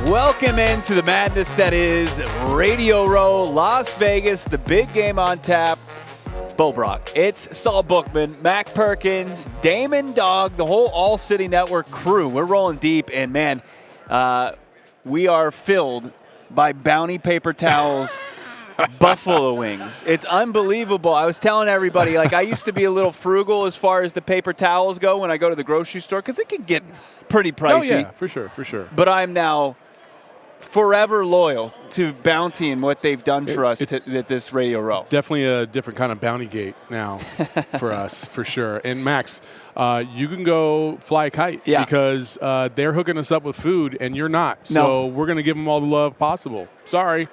Welcome into the madness that is Radio Row, Las Vegas, the big game on tap. It's Bo Brock. It's Saul Bookman, Mac Perkins, Damon Dog, the whole All-City Network crew. We're rolling deep, and man, we are filled by Bounty paper towels, buffalo wings. It's unbelievable. I was telling everybody, like, I used to be a little frugal as far as the paper towels go when I go to the grocery store because it can get pretty pricey. Oh, yeah, for sure. But I'm now forever loyal to Bounty and what they've done for us at this Radio Row. Definitely a different kind of bounty gate now for us, for sure. And Max, you can go fly a kite because they're hooking us up with food and you're not. So we're going to give them all the love possible. Sorry.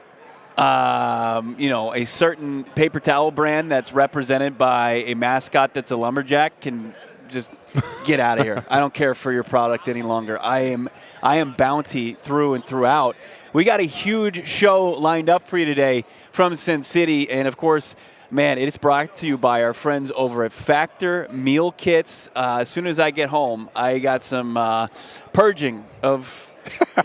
A certain paper towel brand that's represented by a mascot that's a lumberjack can just get out of here. I don't care for your product any longer. I am Bounty through and throughout. We got a huge show lined up for you today from Sin City. And, of course, man, it's brought to you by our friends over at Factor Meal Kits. As soon as I get home, I got some purging of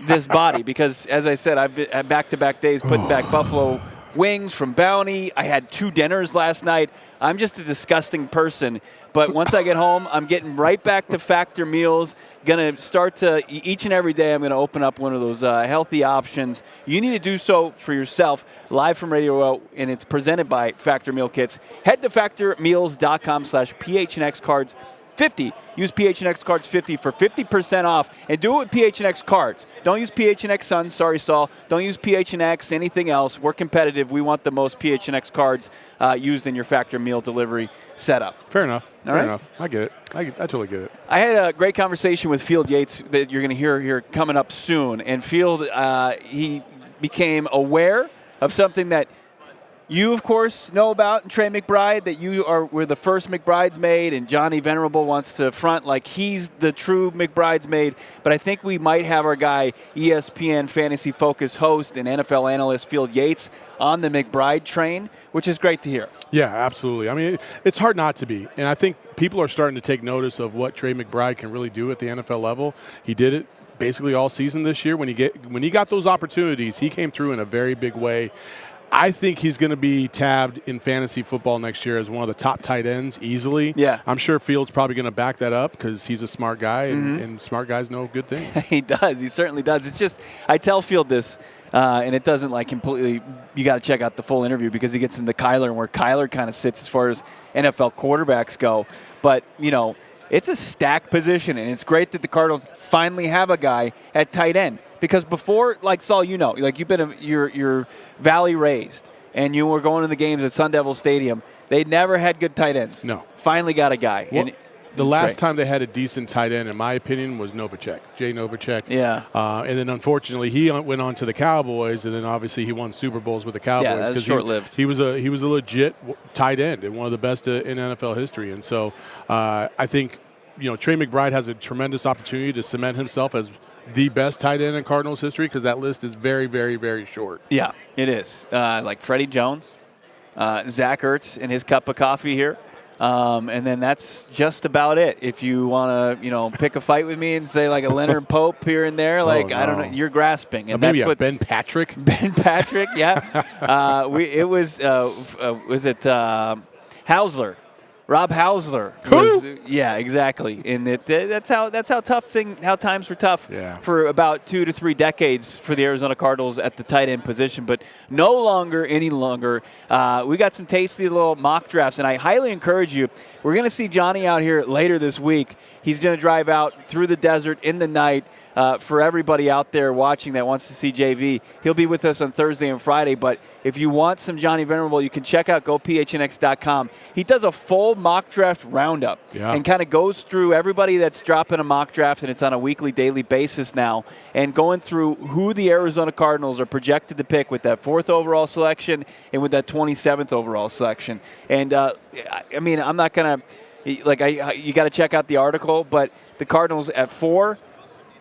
this body because, as I said, I've had back-to-back days putting back buffalo wings from Bounty. I had 2 dinners last night. I'm just a disgusting person. But once I get home, I'm getting right back to Factor Meals. Going to start to, each and every day, I'm going to open up one of those healthy options. You need to do so for yourself, live from Radio Row, and it's presented by Factor Meal Kits. Head to factormeals.com/PHNX cards 50. Use PHNX cards 50 for 50% off, and do it with PHNX cards. Don't use PHNX Suns. Sorry, Saul. Don't use PHNX anything else. We're competitive. We want the most PHNX cards used in your Factor meal delivery setup. Fair enough. All Fair right? enough. I get it. I totally get it. I had a great conversation with Field Yates that you're going to hear here coming up soon. And Field, he became aware of something that you, of course, know about, and Trey McBride, that were the first McBridesmaid, and Johnny Venerable wants to front like he's the true McBridesmaid. But I think we might have our guy, ESPN Fantasy Focus host and NFL analyst Field Yates, on the McBride train, which is great to hear. Yeah, absolutely. I mean, it's hard not to be. And I think people are starting to take notice of what Trey McBride can really do at the NFL level. He did it basically all season this year. When he got those opportunities, he came through in a very big way. I think he's going to be tabbed in fantasy football next year as one of the top tight ends easily. Yeah. I'm sure Fields probably going to back that up because he's a smart guy, and smart guys know good things. He does. He certainly does. It's just, I tell Field this, and it doesn't like completely, you got to check out the full interview because he gets into Kyler and where Kyler kind of sits as far as NFL quarterbacks go. But, it's a stacked position, and it's great that the Cardinals finally have a guy at tight end. Because before, like Saul, like you've been you're Valley raised, and you were going to the games at Sun Devil Stadium. They never had good tight ends. No. Finally got a guy. Well, the last time they had a decent tight end, in my opinion, was Novacek, Jay Novacek. Yeah. And then, unfortunately, he went on to the Cowboys, and then obviously he won Super Bowls with the Cowboys. Yeah, that's short-lived. He was a legit tight end and one of the best in NFL history. And so I think Trey McBride has a tremendous opportunity to cement himself as the best tight end in Cardinals history because that list is very, very, very short. Yeah, it is. Like Freddie Jones, Zach Ertz and his cup of coffee here. And then that's just about it. If you want to, pick a fight with me and say like a Leonard Pope here and there, I don't know, you're grasping. And maybe that's what Ben Patrick. Ben Patrick, yeah. Was it Hausler? Rob Hausler. Yeah, exactly. And that's how times were tough for about 2 to 3 decades for the Arizona Cardinals at the tight end position, but any longer. We got some tasty little mock drafts, and I highly encourage you. We're going to see Johnny out here later this week. He's going to drive out through the desert in the night, for everybody out there watching that wants to see JV, he'll be with us on Thursday and Friday. But if you want some Johnny Venerable, you can check out gophnx.com. He does a full mock draft roundup and kind of goes through everybody that's dropping a mock draft, and it's on a weekly, daily basis now, and going through who the Arizona Cardinals are projected to pick with that 4th overall selection and with that 27th overall selection. And, I mean, I'm not going to – you got to check out the article, but the Cardinals at 4,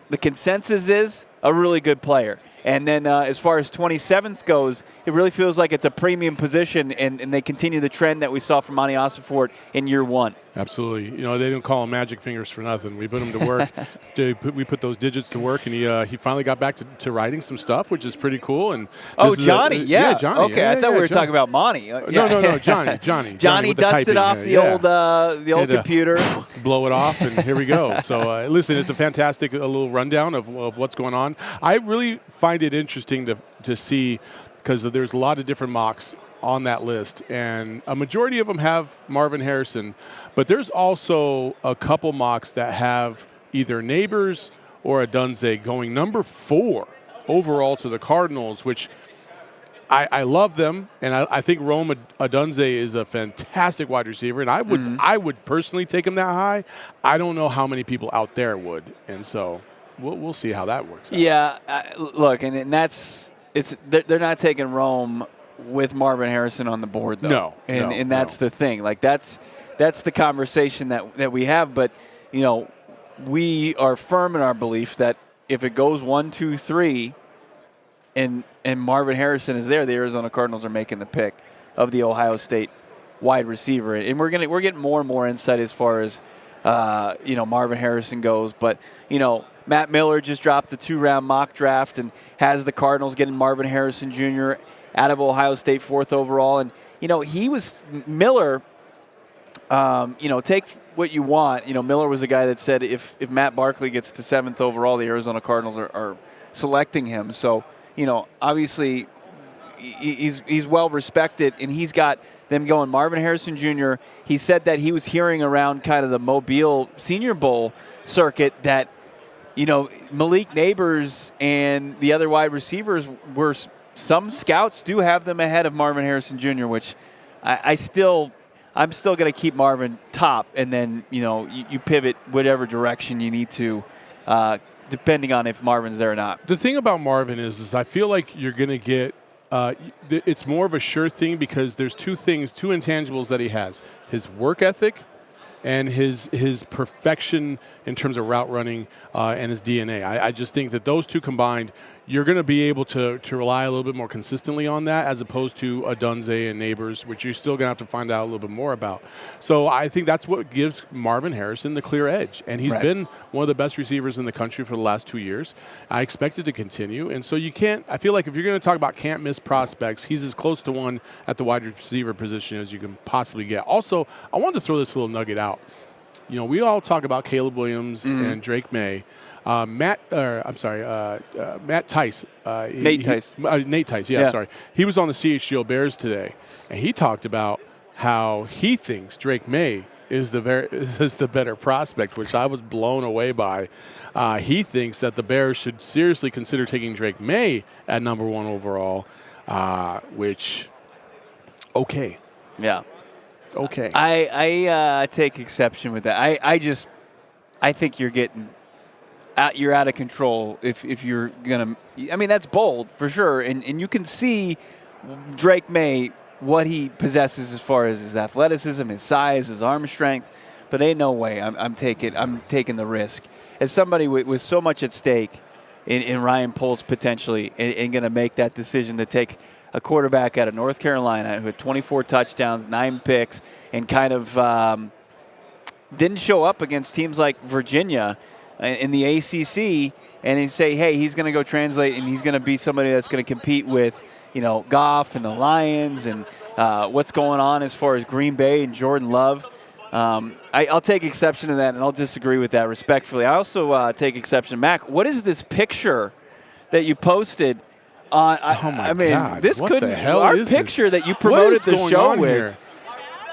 the consensus is a really good player. And then as far as 27th goes, it really feels like it's a premium position, and they continue the trend that we saw from Monty Ossenfort in year 1. Absolutely. You know, they didn't call him magic fingers for nothing. We put him to work. We put those digits to work, and he finally got back to writing some stuff, which is pretty cool. And Johnny, Johnny. Okay, I thought we were talking about Monty. No, Johnny. Johnny dusted off the old computer. Blow it off, and here we go. So, listen, it's a fantastic little rundown of what's going on. I really find it interesting to see, because there's a lot of different mocks on that list, and a majority of them have Marvin Harrison, but there's also a couple mocks that have either Neighbors or Adunze going number 4 overall to the Cardinals, which I love them, and I think Rome Adunze is a fantastic wide receiver, and I would personally take him that high. I don't know how many people out there would, and so we'll see how that works out. Yeah, look, and they're not taking Rome with Marvin Harrison on the board, though. No, and that's the thing. Like, that's the conversation that we have. But, you know, we are firm in our belief that if it goes 1, 2, 3, and Marvin Harrison is there, the Arizona Cardinals are making the pick of the Ohio State wide receiver. And we're getting more and more insight as far as Marvin Harrison goes. But, you know, Matt Miller just dropped the 2-round mock draft and has the Cardinals getting Marvin Harrison Jr. out of Ohio State 4th overall. And, you know, Miller, take what you want. You know, Miller was a guy that said if Matt Barkley gets to 7th overall, the Arizona Cardinals are selecting him. So, you know, obviously he's well respected, and he's got them going Marvin Harrison Jr. He said that he was hearing around kind of the Mobile Senior Bowl circuit that, you know, Malik Neighbors and the other wide receivers were – some scouts do have them ahead of Marvin Harrison Jr., which I'm still going to keep Marvin top, and then, you know, you pivot whatever direction you need to, depending on if Marvin's there or not. The thing about Marvin is I feel like you're going to get it's more of a sure thing, because there's two intangibles that he has: his work ethic and his perfection in terms of route running and his DNA. I just think that those two combined, you're going to be able to rely a little bit more consistently on that, as opposed to Adunze and Neighbors, which you're still going to have to find out a little bit more about. So I think that's what gives Marvin Harrison the clear edge. And he's been one of the best receivers in the country for the last 2 years. I expect it to continue. And so I feel like if you're going to talk about can't miss prospects, he's as close to one at the wide receiver position as you can possibly get. Also, I wanted to throw this little nugget out. You know, we all talk about Caleb Williams and Drake May. Matt Tice. Nate Tice. Nate Tice, I'm sorry. He was on the CHGO Bears today, and he talked about how he thinks Drake May is the better prospect, which I was blown away by. He thinks that the Bears should seriously consider taking Drake May at number 1 overall, which, okay. Yeah. Okay. I take exception with that. I think you're out of control if you're going to – I mean, that's bold for sure. And you can see Drake May, what he possesses as far as his athleticism, his size, his arm strength. But ain't no way I'm taking the risk. As somebody with so much at stake in Ryan Poles potentially and going to make that decision to take – a quarterback out of North Carolina who had 24 touchdowns, 9 picks, and kind of didn't show up against teams like Virginia in the ACC, and they say, hey, he's going to go translate, and he's going to be somebody that's going to compete with, you know, Goff and the Lions and what's going on as far as Green Bay and Jordan Love. I'll take exception to that, and I'll disagree with that respectfully. I also take exception. Mac, what is this picture that you posted? God. This what couldn't. The hell our is picture this? that you promoted the show with. Here?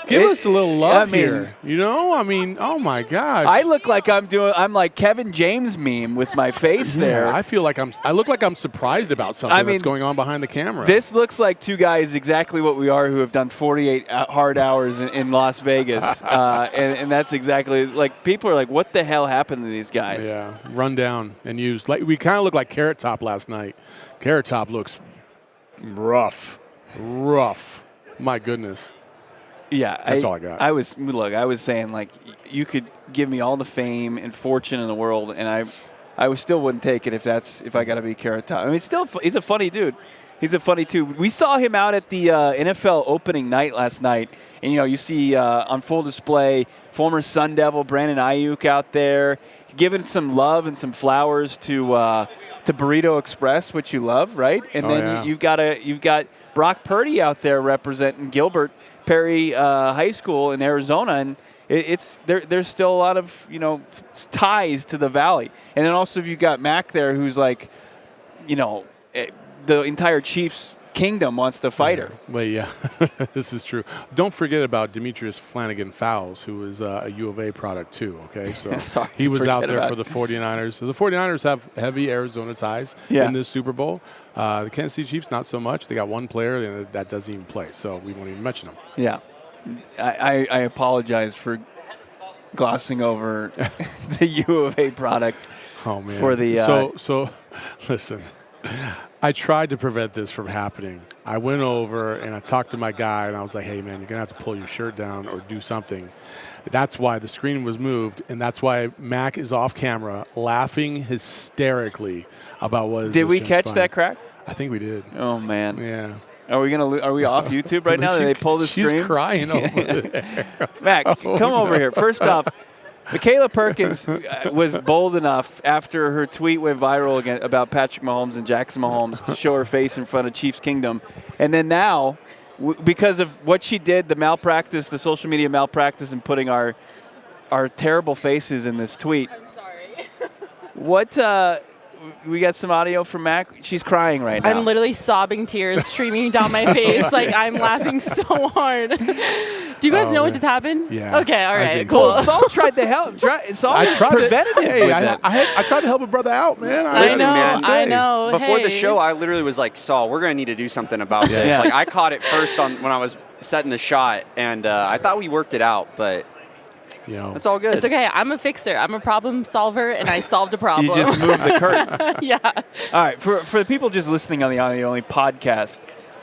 Give us a little love here. You know, I mean, oh my gosh. I look like I'm like Kevin James meme with my face there. I feel like I look like I'm surprised about something that's going on behind the camera. This looks like two guys exactly what we are who have done 48 hard hours in Las Vegas. And that's exactly, like, people are like, what the hell happened to these guys? Yeah, run down and used. Like, we kind of looked like Carrot Top last night. Carrot Top looks rough. My goodness. Yeah, that's all I got. I was saying, like, you could give me all the fame and fortune in the world, and I still wouldn't take it if I got to be Carrot Top. I mean, he's a funny dude. He's a funny dude. We saw him out at the NFL opening night last night, and you see on full display former Sun Devil Brandon Ayuk out there giving some love and some flowers to Burrito Express, which you love, right? And you've got Brock Purdy out there representing Gilbert Perry High School in Arizona, and there's still a lot of ties to the Valley. And then also you've got Mac there, who's like, the entire Chiefs kingdom wants to fight her. Well, yeah, this is true. Don't forget about Demetrius Flanagan Fowles, who is a U of A product too, okay? So he was out there for the 49ers. So the 49ers have heavy Arizona ties in this Super Bowl. The Kansas City Chiefs, not so much. They got one player that doesn't even play, so we won't even mention him. Yeah. I apologize for glossing over the U of A product. Oh, man. For the So listen. I tried to prevent this from happening. I went over and I talked to my guy, and I was like, hey, man, you're going to have to pull your shirt down or do something. That's why the screen was moved, and that's why Mac is off camera laughing hysterically about what is Did we catch that crack? I think we did. Oh, man. Yeah. Are we off YouTube right now? Did they pull the screen? She's crying over there. Mac, come over here. First off, Makayla Perkins was bold enough after her tweet went viral again about Patrick Mahomes and Jackson Mahomes to show her face in front of Chiefs Kingdom. And then now, because of what she did, the social media malpractice, and putting our terrible faces in this tweet. I'm sorry. What we got some audio from Mac. She's crying right now. I'm literally sobbing tears streaming down my face. Like, I'm laughing so hard. Do you guys know what just happened? Yeah. Okay, all right, cool. Saul tried to help. Saul prevented it. Hey, I tried to help a brother out, man. I know. Before the show, I literally was like, Saul, we're going to need to do something about this. Yeah. Like, I caught it first when I was setting the shot, and I thought we worked it out, but it's all good. It's okay. I'm a fixer. I'm a problem solver, and I solved a problem. You just moved the curtain. Yeah. All right. For the people just listening on the audio-only podcast,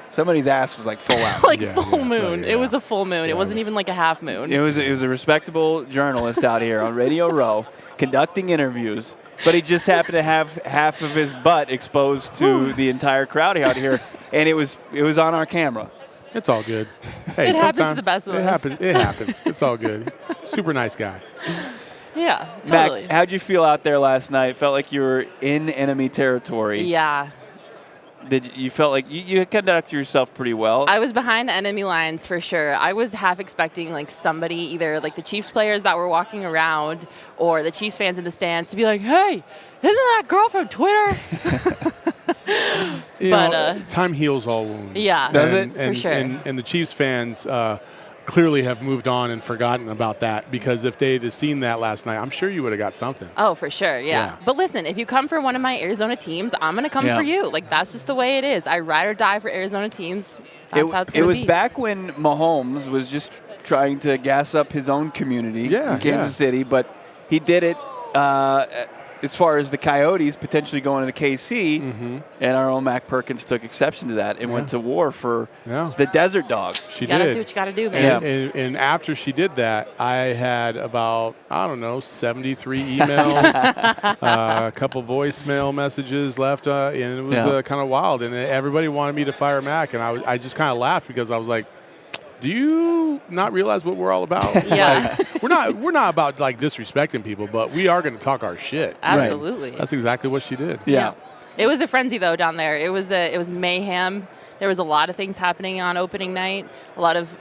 somebody's ass was like full out. Full moon. It was a full moon. It wasn't even like a half moon. It was a respectable journalist out here on Radio Row conducting interviews, but he just happened to have half of his butt exposed to the entire crowd out here, and it was on our camera. It's all good. Hey, it happens to the best of us. It happens. It's all good. Super nice guy. Yeah, totally. Mac, how'd you feel out there last night? Felt like you were in enemy territory. Yeah. You felt like you conducted yourself pretty well? I was behind the enemy lines for sure. I was half expecting like somebody, either like the Chiefs players that were walking around or the Chiefs fans in the stands, to be like, "Hey, isn't that girl from Twitter?" Time heals all wounds. Yeah, does it? For sure. And the Chiefs fans clearly have moved on and forgotten about that, because if they'd have seen that last night, I'm sure you would have got something. Oh, for sure, yeah. But listen, if you come for one of my Arizona teams, I'm going to come for you. Like, that's just the way it is. I ride or die for Arizona teams. That's how it's going to be. It was back when Mahomes was just trying to gas up his own community in Kansas City, but he did it as far as the Coyotes potentially going into KC, and our own Mac Perkins took exception to that and went to war for the Desert Dogs. She you gotta did. do what you gotta do, man. And after she did that, I had about, 73 emails, a couple voicemail messages left, and it was kind of wild. And everybody wanted me to fire Mac, and I just kind of laughed, because I was like, do you not realize what we're all about? Yeah. Like, we're not about like disrespecting people, but we are going to talk our shit. Absolutely. That's exactly what she did. Yeah. It was a frenzy though down there. It was mayhem. There was a lot of things happening on opening night. A lot of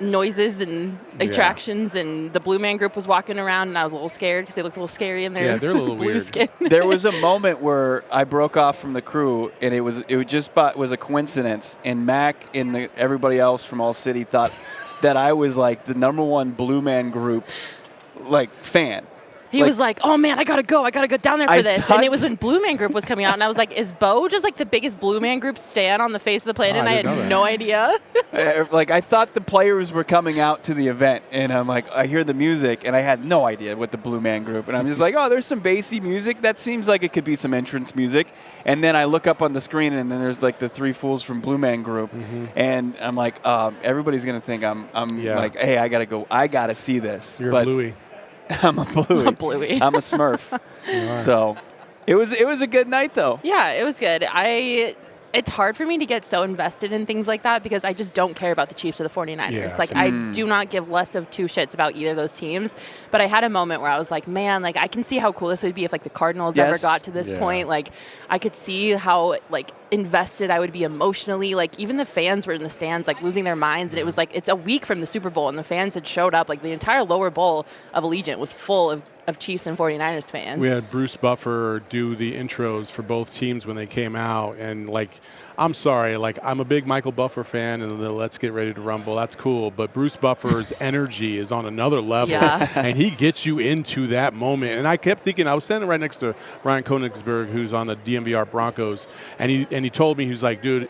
noises and attractions, and the Blue Man Group was walking around, and I was a little scared because they looked a little scary in their they're a little blue weird. skin. There was a moment where I broke off from the crew, and it was a coincidence, and Mac and everybody else from All City thought that I was like the #1 Blue Man Group fan. He was like, oh, man, I got to go down there for this. And it was when Blue Man Group was coming out, and I was like, is Bo just like the biggest Blue Man Group stan on the face of the planet? And I had no idea. I thought the players were coming out to the event, and I'm like, I hear the music, and I had no idea what the Blue Man Group. And I'm just like, oh, there's some bassy music. That seems like it could be some entrance music. And then I look up on the screen, and then there's like the 3 fools from Blue Man Group. And I'm like, everybody's going to think I'm like, hey, I got to go. I got to see this. You're a Bluey. I'm a Bluey. I'm a Smurf. So it was a good night, though. Yeah, it was good. It's hard for me to get so invested in things like that because I just don't care about the Chiefs or the 49ers. Yeah, I do not give less of 2 shits about either of those teams. But I had a moment where I was like, man, I can see how cool this would be if the Cardinals ever got to this point. I could see how invested I would be emotionally. Even the fans were in the stands losing their minds, and it was it's a week from the Super Bowl, and the fans had showed up. The entire lower bowl of Allegiant was full of Chiefs and 49ers fans. We had Bruce Buffer do the intros for both teams when they came out, and I'm sorry, I'm a big Michael Buffer fan, and the Let's Get Ready to Rumble, that's cool, but Bruce Buffer's energy is on another level, and he gets you into that moment. And I kept thinking, I was standing right next to Ryan Koenigsberg, who's on the DMVR Broncos, and he told me, he was like, dude,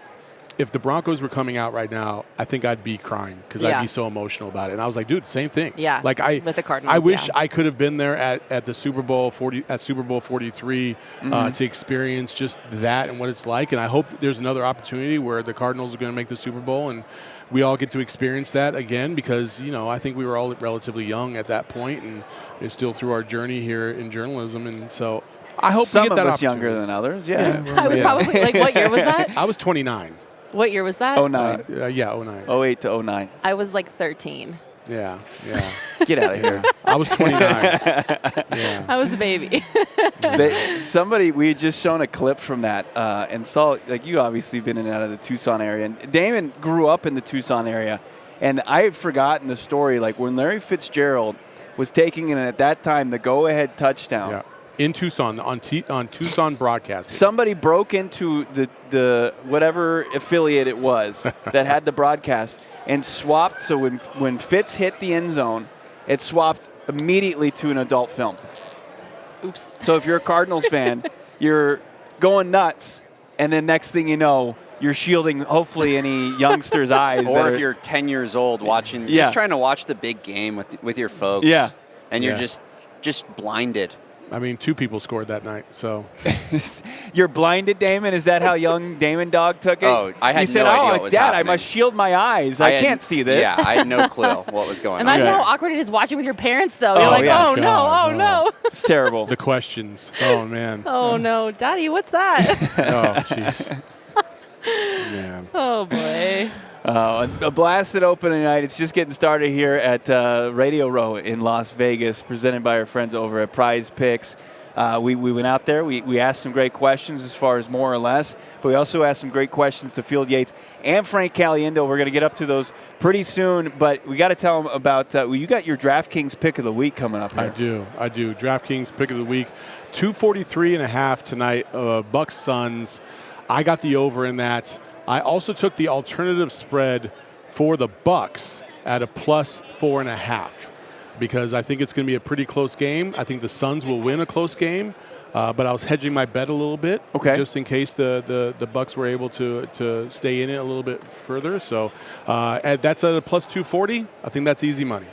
if the Broncos were coming out right now, I think I'd be crying because I'd be so emotional about it. And I was like, dude, same thing. Yeah. With the Cardinals. I wish I could have been there at the Super Bowl 43 to experience just that and what it's like. And I hope there's another opportunity where the Cardinals are going to make the Super Bowl and we all get to experience that again because, I think we were all relatively young at that point and it's still through our journey here in journalism. And so I hope some we get that of us opportunity. younger than others. Yeah. I was probably what year was that? I was 29. What year was that? 09. 09. 08 to 09. I was 13. Yeah. Get out of here. I was 29. Yeah. I was a baby. We had just shown a clip from that, and Saul, you obviously been in and out of the Tucson area, and Damon grew up in the Tucson area, and I had forgotten the story, when Larry Fitzgerald was taking in at that time the go-ahead touchdown. Yeah. In Tucson, on Tucson Broadcasting. Somebody broke into the whatever affiliate it was that had the broadcast and swapped. So when Fitz hit the end zone, it swapped immediately to an adult film. Oops. So if you're a Cardinals fan, you're going nuts, and then next thing you know, you're shielding hopefully any youngster's eyes. Or if you're 10 years old watching, just trying to watch the big game with your folks. Yeah. And you're just blinded. I mean, 2 people scored that night, so. You're blinded, Damon? Is that how young Damon Dog took it? Oh, I had he said, no idea what was Dad, happening. I must shield my eyes. I can't see this. Yeah, I had no clue what was going on. Imagine how awkward it is watching with your parents, though. You're like, yeah. No. It's terrible. The questions. Oh, man. Oh, no. Daddy, what's that? Oh, jeez. Man. Oh, boy. A blasted opening night. It's just getting started here at Radio Row in Las Vegas, presented by our friends over at Prize Picks. We went out there. We asked some great questions as far as more or less, but we also asked some great questions to Field Yates and Frank Caliendo. We're going to get up to those pretty soon, but we got to tell them about you got your DraftKings pick of the week coming up here. I do. DraftKings pick of the week, 243.5 tonight. Bucks Suns. I got the over in that. I also took the alternative spread for the Bucks at a +4.5 because I think it's going to be a pretty close game. I think the Suns will win a close game, but I was hedging my bet a little bit just in case the Bucks were able to stay in it a little bit further. So that's at a +240. I think that's easy money.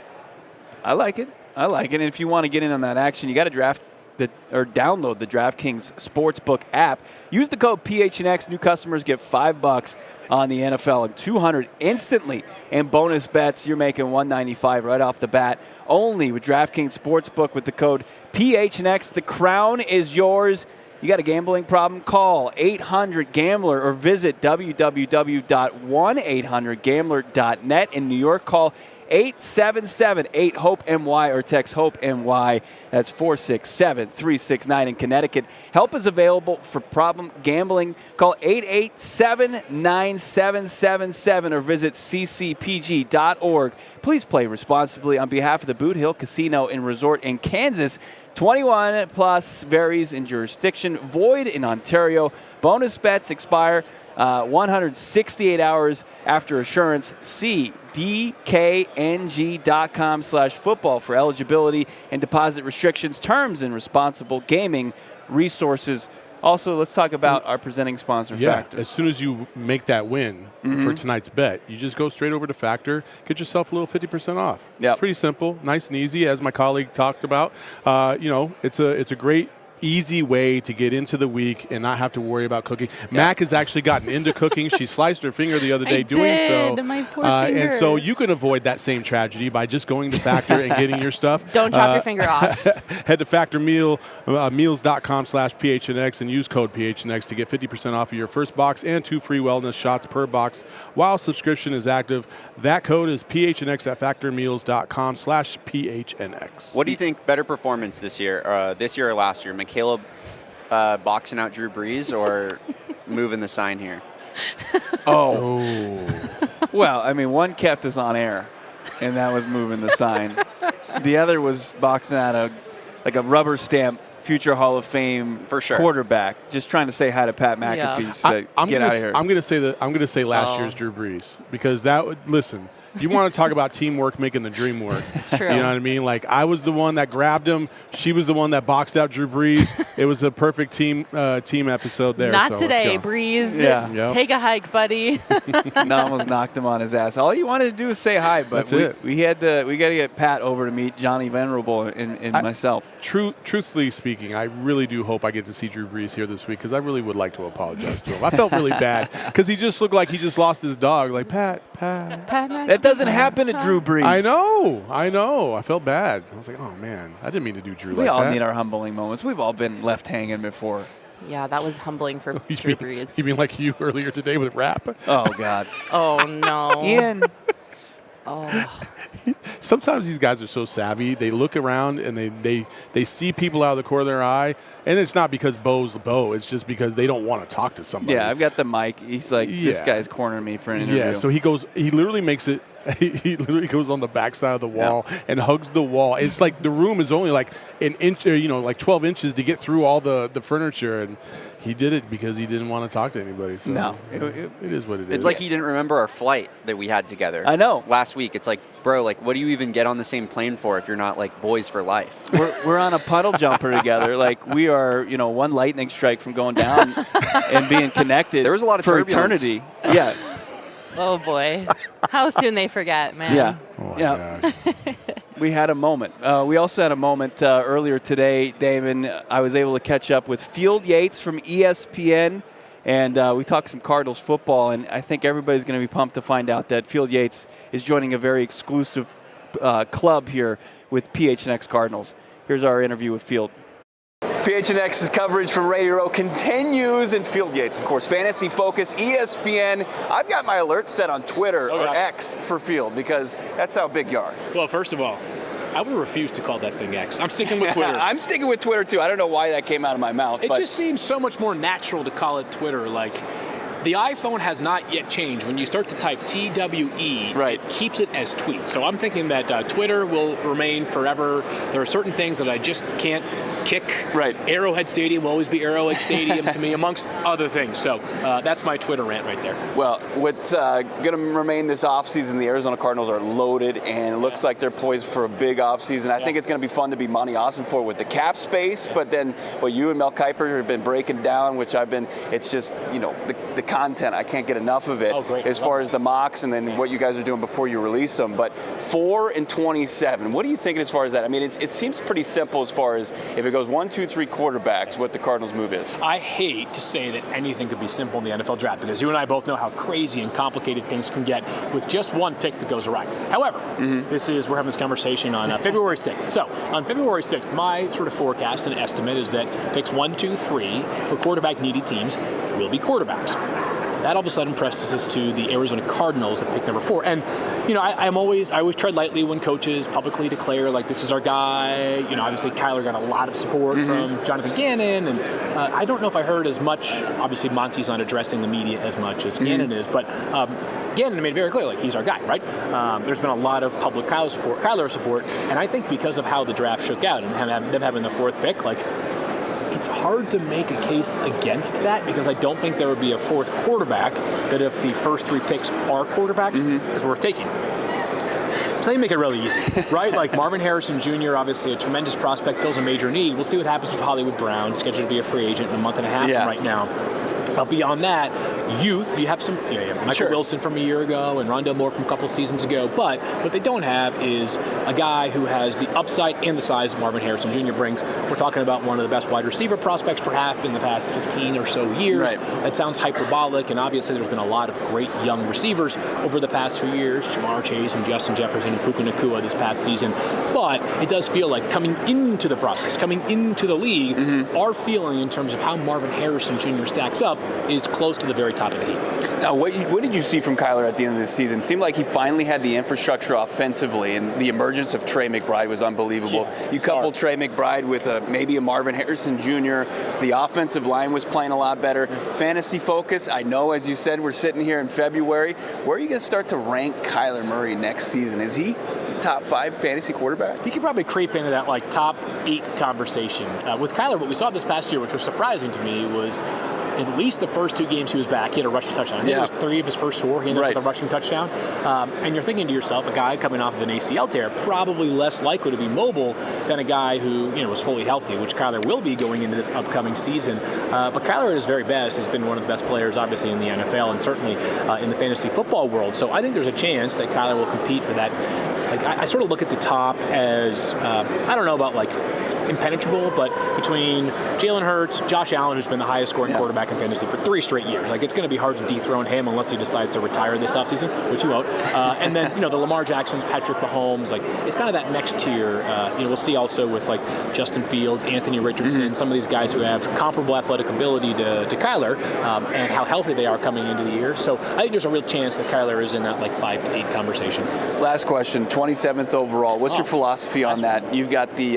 I like it. And if you want to get in on that action, you got to download the DraftKings Sportsbook app. Use the code PHNX. New customers get $5 on the NFL and $200 instantly in bonus bets. You're making $195 right off the bat. Only with DraftKings Sportsbook with the code PHNX. The crown is yours. You got a gambling problem? Call 800-GAMBLER or visit www.1800gambler.net. In New York, call 877-8-HOPE-NY or text HOPE-NY. That's 467-369 in Connecticut. Help is available for problem gambling. Call 887-9777 or visit ccpg.org. Please play responsibly on behalf of the Boot Hill Casino and Resort in Kansas. 21 plus, varies in jurisdiction, void in Ontario. Bonus bets expire 168 hours after assurance. See dkng.com/football for eligibility and deposit restrictions, terms, and responsible gaming resources. Also, let's talk about our presenting sponsor, Factor. As soon as you make that win for tonight's bet, you just go straight over to Factor, get yourself a little 50% off. Yep. It's pretty simple, nice and easy, as my colleague talked about. It's a great, easy way to get into the week and not have to worry about cooking. Mac has actually gotten into cooking. She sliced her finger the other day doing so. My poor finger. And so you can avoid that same tragedy by just going to Factor and getting your stuff. Don't chop your finger off. Head to factormeals.com/PHNX and use code PHNX to get 50% off of your first box and 2 free wellness shots per box while subscription is active. That code is PHNX at factormeals.com/PHNX. What do you think better performance this year or last year? Makayla boxing out Drew Brees or moving the sign here? Well, I mean, one kept us on air, and that was moving the sign. The other was boxing out a rubber stamp future Hall of Fame for sure quarterback, just trying to say hi to Pat McAfee. Say, get out of here. I'm going to say last year's Drew Brees, because that would listen. You want to talk about teamwork making the dream work. It's true. You know what I mean? Like, I was the one that grabbed him. She was the one that boxed out Drew Brees. It was a perfect team episode there. Not today, Brees. Yeah. Yep. Take a hike, buddy. No, almost knocked him on his ass. All you wanted to do was say hi, but we got to get Pat over to meet Johnny Venerable and myself. Truthfully speaking, I really do hope I get to see Drew Brees here this week, because I really would like to apologize to him. I felt really bad because he just looked like he just lost his dog. Like, Pat. That doesn't happen to Drew Brees. I know. I felt bad. I was like, oh, man, I didn't mean to do Drew like that. We all need our humbling moments. We've all been left hanging before. Yeah, that was humbling for Drew Brees. You mean like you earlier today with rap? Oh, God. Oh, no. Ian. Oh. Sometimes these guys are so savvy. They look around and they see people out of the corner of their eye, and it's not because Bo's Bo. It's just because they don't want to talk to somebody. Yeah, I've got the mic. He's like, this guy's cornering me for an interview. Yeah, so he literally makes it. He literally goes on the backside of the wall and hugs the wall. It's like the room is only like an inch, or, like 12 inches to get through all the furniture, and he did it because he didn't want to talk to anybody. So no, it is what it is. It's like he didn't remember our flight that we had together. I know. Last week, it's like, bro, like, what do you even get on the same plane for if you're not like boys for life? We're on a puddle jumper together. Like, we are, one lightning strike from going down and being connected. There was a lot of for turbulence. eternity. Yeah. Oh, boy. How soon they forget, man. Yeah. Oh, my gosh. We had a moment. We also had a moment earlier today, Damon. I was able to catch up with Field Yates from ESPN, and we talked some Cardinals football, and I think everybody's going to be pumped to find out that Field Yates is joining a very exclusive club here with PHNX Cardinals. Here's our interview with Field. PHNX's coverage from Radio Row continues in Field Yates, of course. Fantasy Focus, ESPN. I've got my alert set on Twitter or X for Field, because that's how big you are. Well, first of all, I would refuse to call that thing X. I'm sticking with Twitter. I'm sticking with Twitter, too. I don't know why that came out of my mouth. It just seems so much more natural to call it Twitter. Like, the iPhone has not yet changed. When you start to type TWE, it keeps it as tweet. So I'm thinking that Twitter will remain forever. There are certain things that I just can't kick. Right. Arrowhead Stadium will always be Arrowhead Stadium to me, amongst other things. So that's my Twitter rant right there. Well, what's going to remain this offseason, the Arizona Cardinals are loaded, and it looks like they're poised for a big offseason. I think it's going to be fun to be Monty Austin for with the cap space, but then what you and Mel Kiper have been breaking down, which it's just, the content, I can't get enough of it as far as the mocks and then what you guys are doing before you release them. But 4-27, what are you thinking as far as that? I mean, it seems pretty simple as far as if it goes 1, 2, 3 quarterbacks, what the Cardinals' move is. I hate to say that anything could be simple in the NFL draft, because you and I both know how crazy and complicated things can get with just one pick that goes right. However, we're having this conversation on February 6th. So on February 6th, my sort of forecast and estimate is that picks 1, 2, 3 for quarterback-needy teams will be quarterbacks. That all of a sudden presses us to the Arizona Cardinals at pick number 4. And, I always tread lightly when coaches publicly declare, like, this is our guy. Obviously Kyler got a lot of support from Jonathan Gannon. And I don't know if I heard as much. Obviously Monty's not addressing the media as much as Gannon is. But Gannon made it very clear, like, he's our guy, right? There's been a lot of public Kyler support. And I think because of how the draft shook out and them having the 4th pick, like, it's hard to make a case against that because I don't think there would be a fourth quarterback that if the first 3 picks are quarterback is worth taking. So they make it really easy, right? Like Marvin Harrison Jr., obviously a tremendous prospect, fills a major need. We'll see what happens with Hollywood Brown, scheduled to be a free agent in a month and a half from right now. Beyond that, youth, you have some, you have Michael Wilson from a year ago and Rondell Moore from a couple seasons ago, but what they don't have is a guy who has the upside and the size Marvin Harrison Jr. brings. We're talking about one of the best wide receiver prospects perhaps in the past 15 or so years. Right. That sounds hyperbolic, and obviously there's been a lot of great young receivers over the past few years, Jamar Chase and Justin Jefferson and Puka Nacua this past season, but it does feel like coming into the process, coming into the league, our feeling in terms of how Marvin Harrison Jr. stacks up is close to the very top of the heap. Now, what did you see from Kyler at the end of the season? It seemed like he finally had the infrastructure offensively, and the emergence of Trey McBride was unbelievable. You coupled Trey McBride with maybe a Marvin Harrison Jr. The offensive line was playing a lot better. Fantasy focus, I know, as you said, we're sitting here in February. Where are you going to start to rank Kyler Murray next season? Is he top 5 fantasy quarterback? He could probably creep into that like top 8 conversation. With Kyler, what we saw this past year, which was surprising to me, was at least the first 2 games he was back, he had a rushing touchdown. I think it was 3 of his first 4. He ended up with a rushing touchdown. And you're thinking to yourself, a guy coming off of an ACL tear, probably less likely to be mobile than a guy who was fully healthy, which Kyler will be going into this upcoming season. But Kyler at his very best has been one of the best players, obviously, in the NFL and certainly in the fantasy football world. So I think there's a chance that Kyler will compete for that. Like I sort of look at the top as, I don't know about like impenetrable, but between Jalen Hurts, Josh Allen, who's been the highest scoring quarterback in fantasy for 3 straight years. Like it's going to be hard to dethrone him unless he decides to retire this offseason, which he won't. And then, the Lamar Jacksons, Patrick Mahomes, like it's kind of that next tier. We'll see also with like Justin Fields, Anthony Richardson, some of these guys who have comparable athletic ability to Kyler and how healthy they are coming into the year. So I think there's a real chance that Kyler is in that like 5 to 8 conversation. Last question, 27th overall. What's your philosophy on that? You've got the,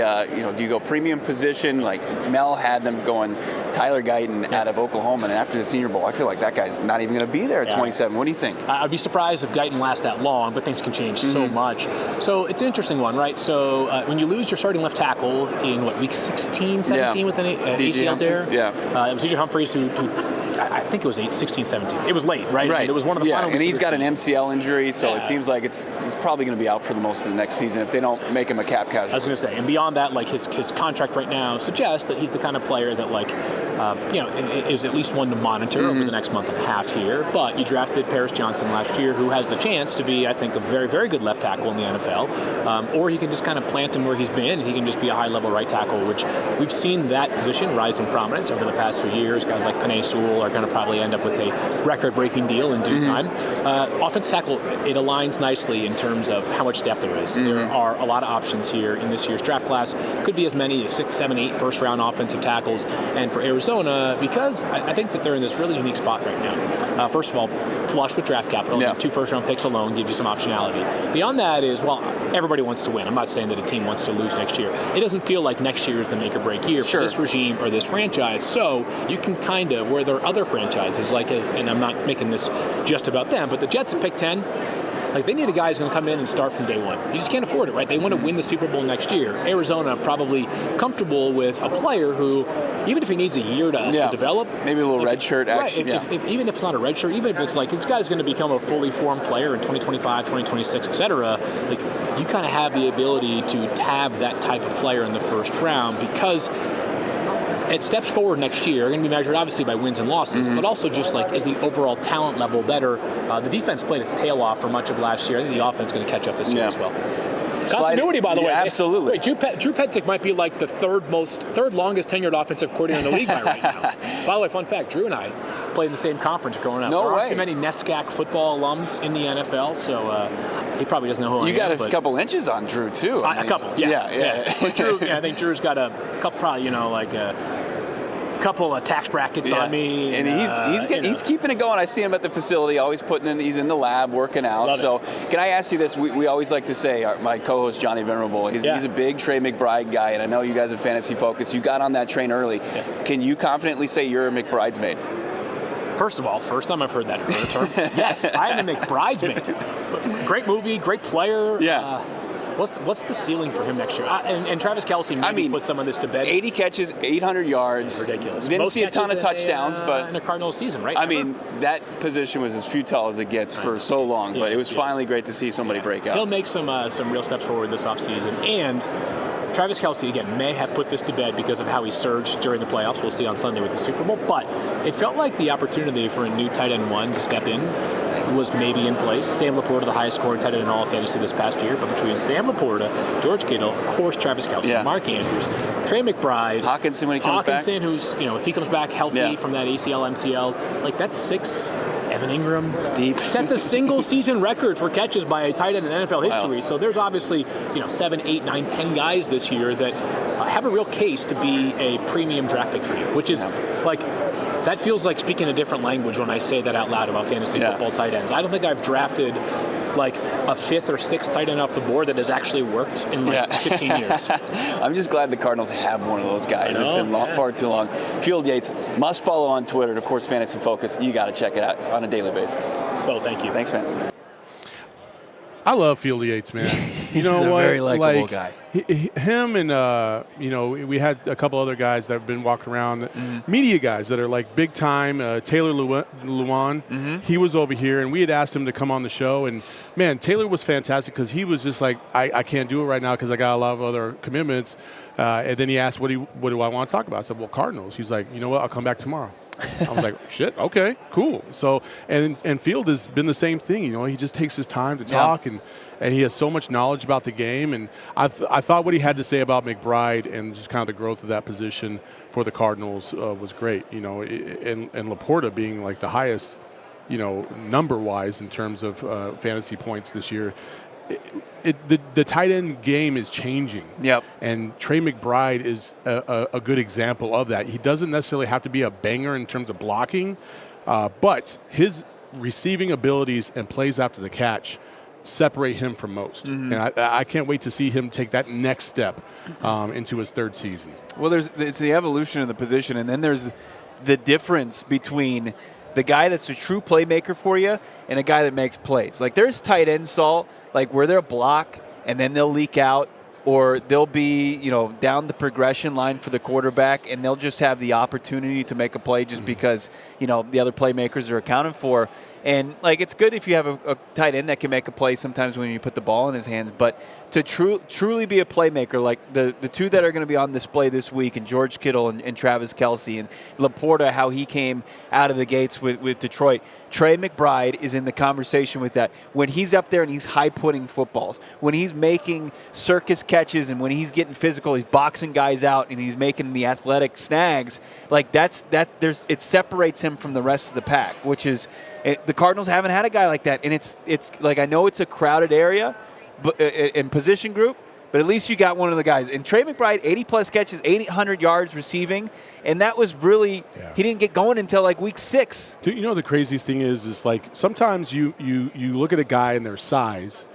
do you go premium position? Like Mel had them going Tyler Guyton out of Oklahoma, and after the Senior Bowl, I feel like that guy's not even going to be there at 27. What do you think? I'd be surprised if Guyton lasts that long, but things can change so much. So it's an interesting one, right? So when you lose your starting left tackle in week 16, 17 with an ACL tear? It was DJ Humphries who I think it was 16, 17. It was late, right? Right. It was one of the final. And he's got an MCL injury, so it seems like he's probably going to be out for the most of the next season if they don't make him a cap casualty. I was going to say, and beyond that, like his contract right now suggests that he's the kind of player that is at least one to monitor over the next month and a half here. But you drafted Paris Johnson last year, who has the chance to be, I think, a very, very good left tackle in the NFL. Or you can just kind of plant him where he's been, and he can just be a high-level right tackle, which we've seen that position rise in prominence over the past few years. Guys like Penei Sewell are going to probably end up with a record-breaking deal in due time. Offensive tackle, it aligns nicely in terms of how much depth there is. There are a lot of options here in this year's draft class. Could be as many as 6, 7, 8 first-round offensive tackles. And for Arizona, because I think that they're in this really unique spot right now. First of all, flush with draft capital. 2 first-round picks alone gives you some optionality. Beyond that is, everybody wants to win. I'm not saying that a team wants to lose next year. It doesn't feel like next year is the make-or-break year for this regime or this franchise. So you can kind of, where there are other franchises, and I'm not making this just about them, but the Jets at pick 10, like they need a guy who's going to come in and start from day one. You just can't afford it, right? They want to win the Super Bowl next year. Arizona probably comfortable with a player who, even if he needs a year to develop, maybe a little red shirt action. Right, even if it's not a red shirt, even if it's like this guy's going to become a fully formed player in 2025, 2026, etc. Like you kind of have the ability to tab that type of player in the first round because it steps forward next year are going to be measured obviously by wins and losses, but also just like is the overall talent level better. The defense played its tail off for much of last year. I think the offense is going to catch up this year as well. Continuity, by the way. Absolutely. Drew Petzik might be like the third longest tenured offensive coordinator in the league right now. By the way, fun fact, Drew and I played in the same conference growing up. There aren't too many NESCAC football alums in the NFL, so he probably doesn't know who I am. You got a couple inches on Drew, too. A couple, yeah. But Drew, I think Drew's got a couple, probably, couple of tax brackets on me, and he's keeping it going. I see him at the facility, always he's in the lab working out. Can I ask you this? We always like to say, my co-host Johnny Venerable, he's a big Trey McBride guy, and I know you guys have Fantasy Focus. You got on that train early. Can you confidently say you're a McBridesmaid? First of all, first time I've heard that term. Yes, I am a McBridesmaid. Great movie, great player. What's the ceiling for him next year? And Travis Kelce maybe put some of this to bed. 80 catches, 800 yards. Ridiculous. Didn't Most see a ton of touchdowns, but in a Cardinals season, right? I mean, that position was as futile as it gets for so long, but it was finally great to see somebody break out. He'll make some real steps forward this offseason. And Travis Kelce, again, may have put this to bed because of how he surged during the playoffs. We'll see on Sunday with the Super Bowl. But it felt like the opportunity for a new tight end one to step in was maybe in place. Sam Laporta, the highest scoring tight end in all of fantasy this past year. But between Sam Laporta, George Kittle, of course Travis Kelce, Mark Andrews, Trey McBride, Hawkinson when he comes back. Hawkinson, who's, if he comes back healthy from that ACL, MCL, like that's 6. Evan Ingram set the single season record for catches by a tight end in NFL history. So there's obviously 7, 8, 9, 10 guys this year that have a real case to be a premium draft pick for you, which is that feels like speaking a different language when I say that out loud about fantasy football tight ends. I don't think I've drafted like a 5th or 6th tight end off the board that has actually worked in 15 years. I'm just glad the Cardinals have one of those guys. It's been far too long. Field Yates, must follow on Twitter, and of course Fantasy Focus. You got to check it out on a daily basis. Bo, thank you. Thanks, man. I love Field Yates, man. He's a very likable guy. Him and, we had a couple other guys that have been walking around, media guys that are like big time. Taylor Lewan, he was over here, and we had asked him to come on the show. And, man, Taylor was fantastic because he was just like, I can't do it right now because I got a lot of other commitments. And then he asked, what do I want to talk about? I said, well, Cardinals. He's like, you know what, I'll come back tomorrow. I was like, shit, okay, cool. So, and Field has been the same thing. He just takes his time to talk, and he has so much knowledge about the game. And I thought what he had to say about McBride and just kind of the growth of that position for the Cardinals was great. And Laporta being like the highest, number-wise in terms of fantasy points this year. The tight end game is changing. Yep. And Trey McBride is a good example of that. He doesn't necessarily have to be a banger in terms of blocking, but his receiving abilities and plays after the catch separate him from most. And I can't wait to see him take that next step into his 3rd season. Well, it's the evolution of the position, and then there's the difference between the guy that's a true playmaker for you and a guy that makes plays. Like there's tight ends, Saul, like where they'll block and then they'll leak out, or they'll be, down the progression line for the quarterback, and they'll just have the opportunity to make a play just because, the other playmakers are accounted for. And, it's good if you have a tight end that can make a play sometimes when you put the ball in his hands. But to truly be a playmaker, like the two that are going to be on display this week, and George Kittle and Travis Kelce, and Laporta, how he came out of the gates with Detroit. Trey McBride is in the conversation with that. When he's up there and he's high-putting footballs, when he's making circus catches, and when he's getting physical, he's boxing guys out, and he's making the athletic snags, it separates him from the rest of the pack, which is – the Cardinals haven't had a guy like that, and it's like, I know it's a crowded area, but in position group, but at least you got one of the guys. And Trey McBride, 80-plus catches, 800 yards receiving, and that was really he didn't get going until week 6. The craziest thing is like sometimes you look at a guy and their size.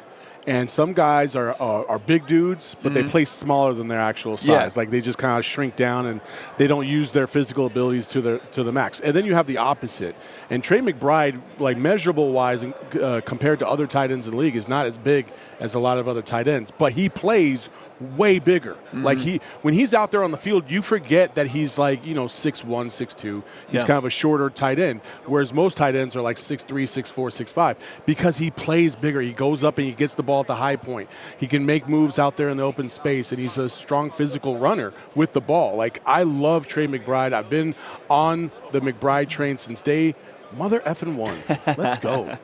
And some guys are big dudes, but they play smaller than their actual size. Yeah. Like they just kind of shrink down and they don't use their physical abilities to the max. And then you have the opposite. And Trey McBride, measurable wise, compared to other tight ends in the league, is not as big as a lot of other tight ends. But he plays way bigger. When he's out there on the field, you forget that he's 6'1", 6'2". He's kind of a shorter tight end, whereas most tight ends are 6'3", 6'4", 6'5", because he plays bigger. He goes up and he gets the ball at the high point. He can make moves out there in the open space, and he's a strong physical runner with the ball. I love Trey McBride. I've been on the McBride train since day mother effing one. Let's go.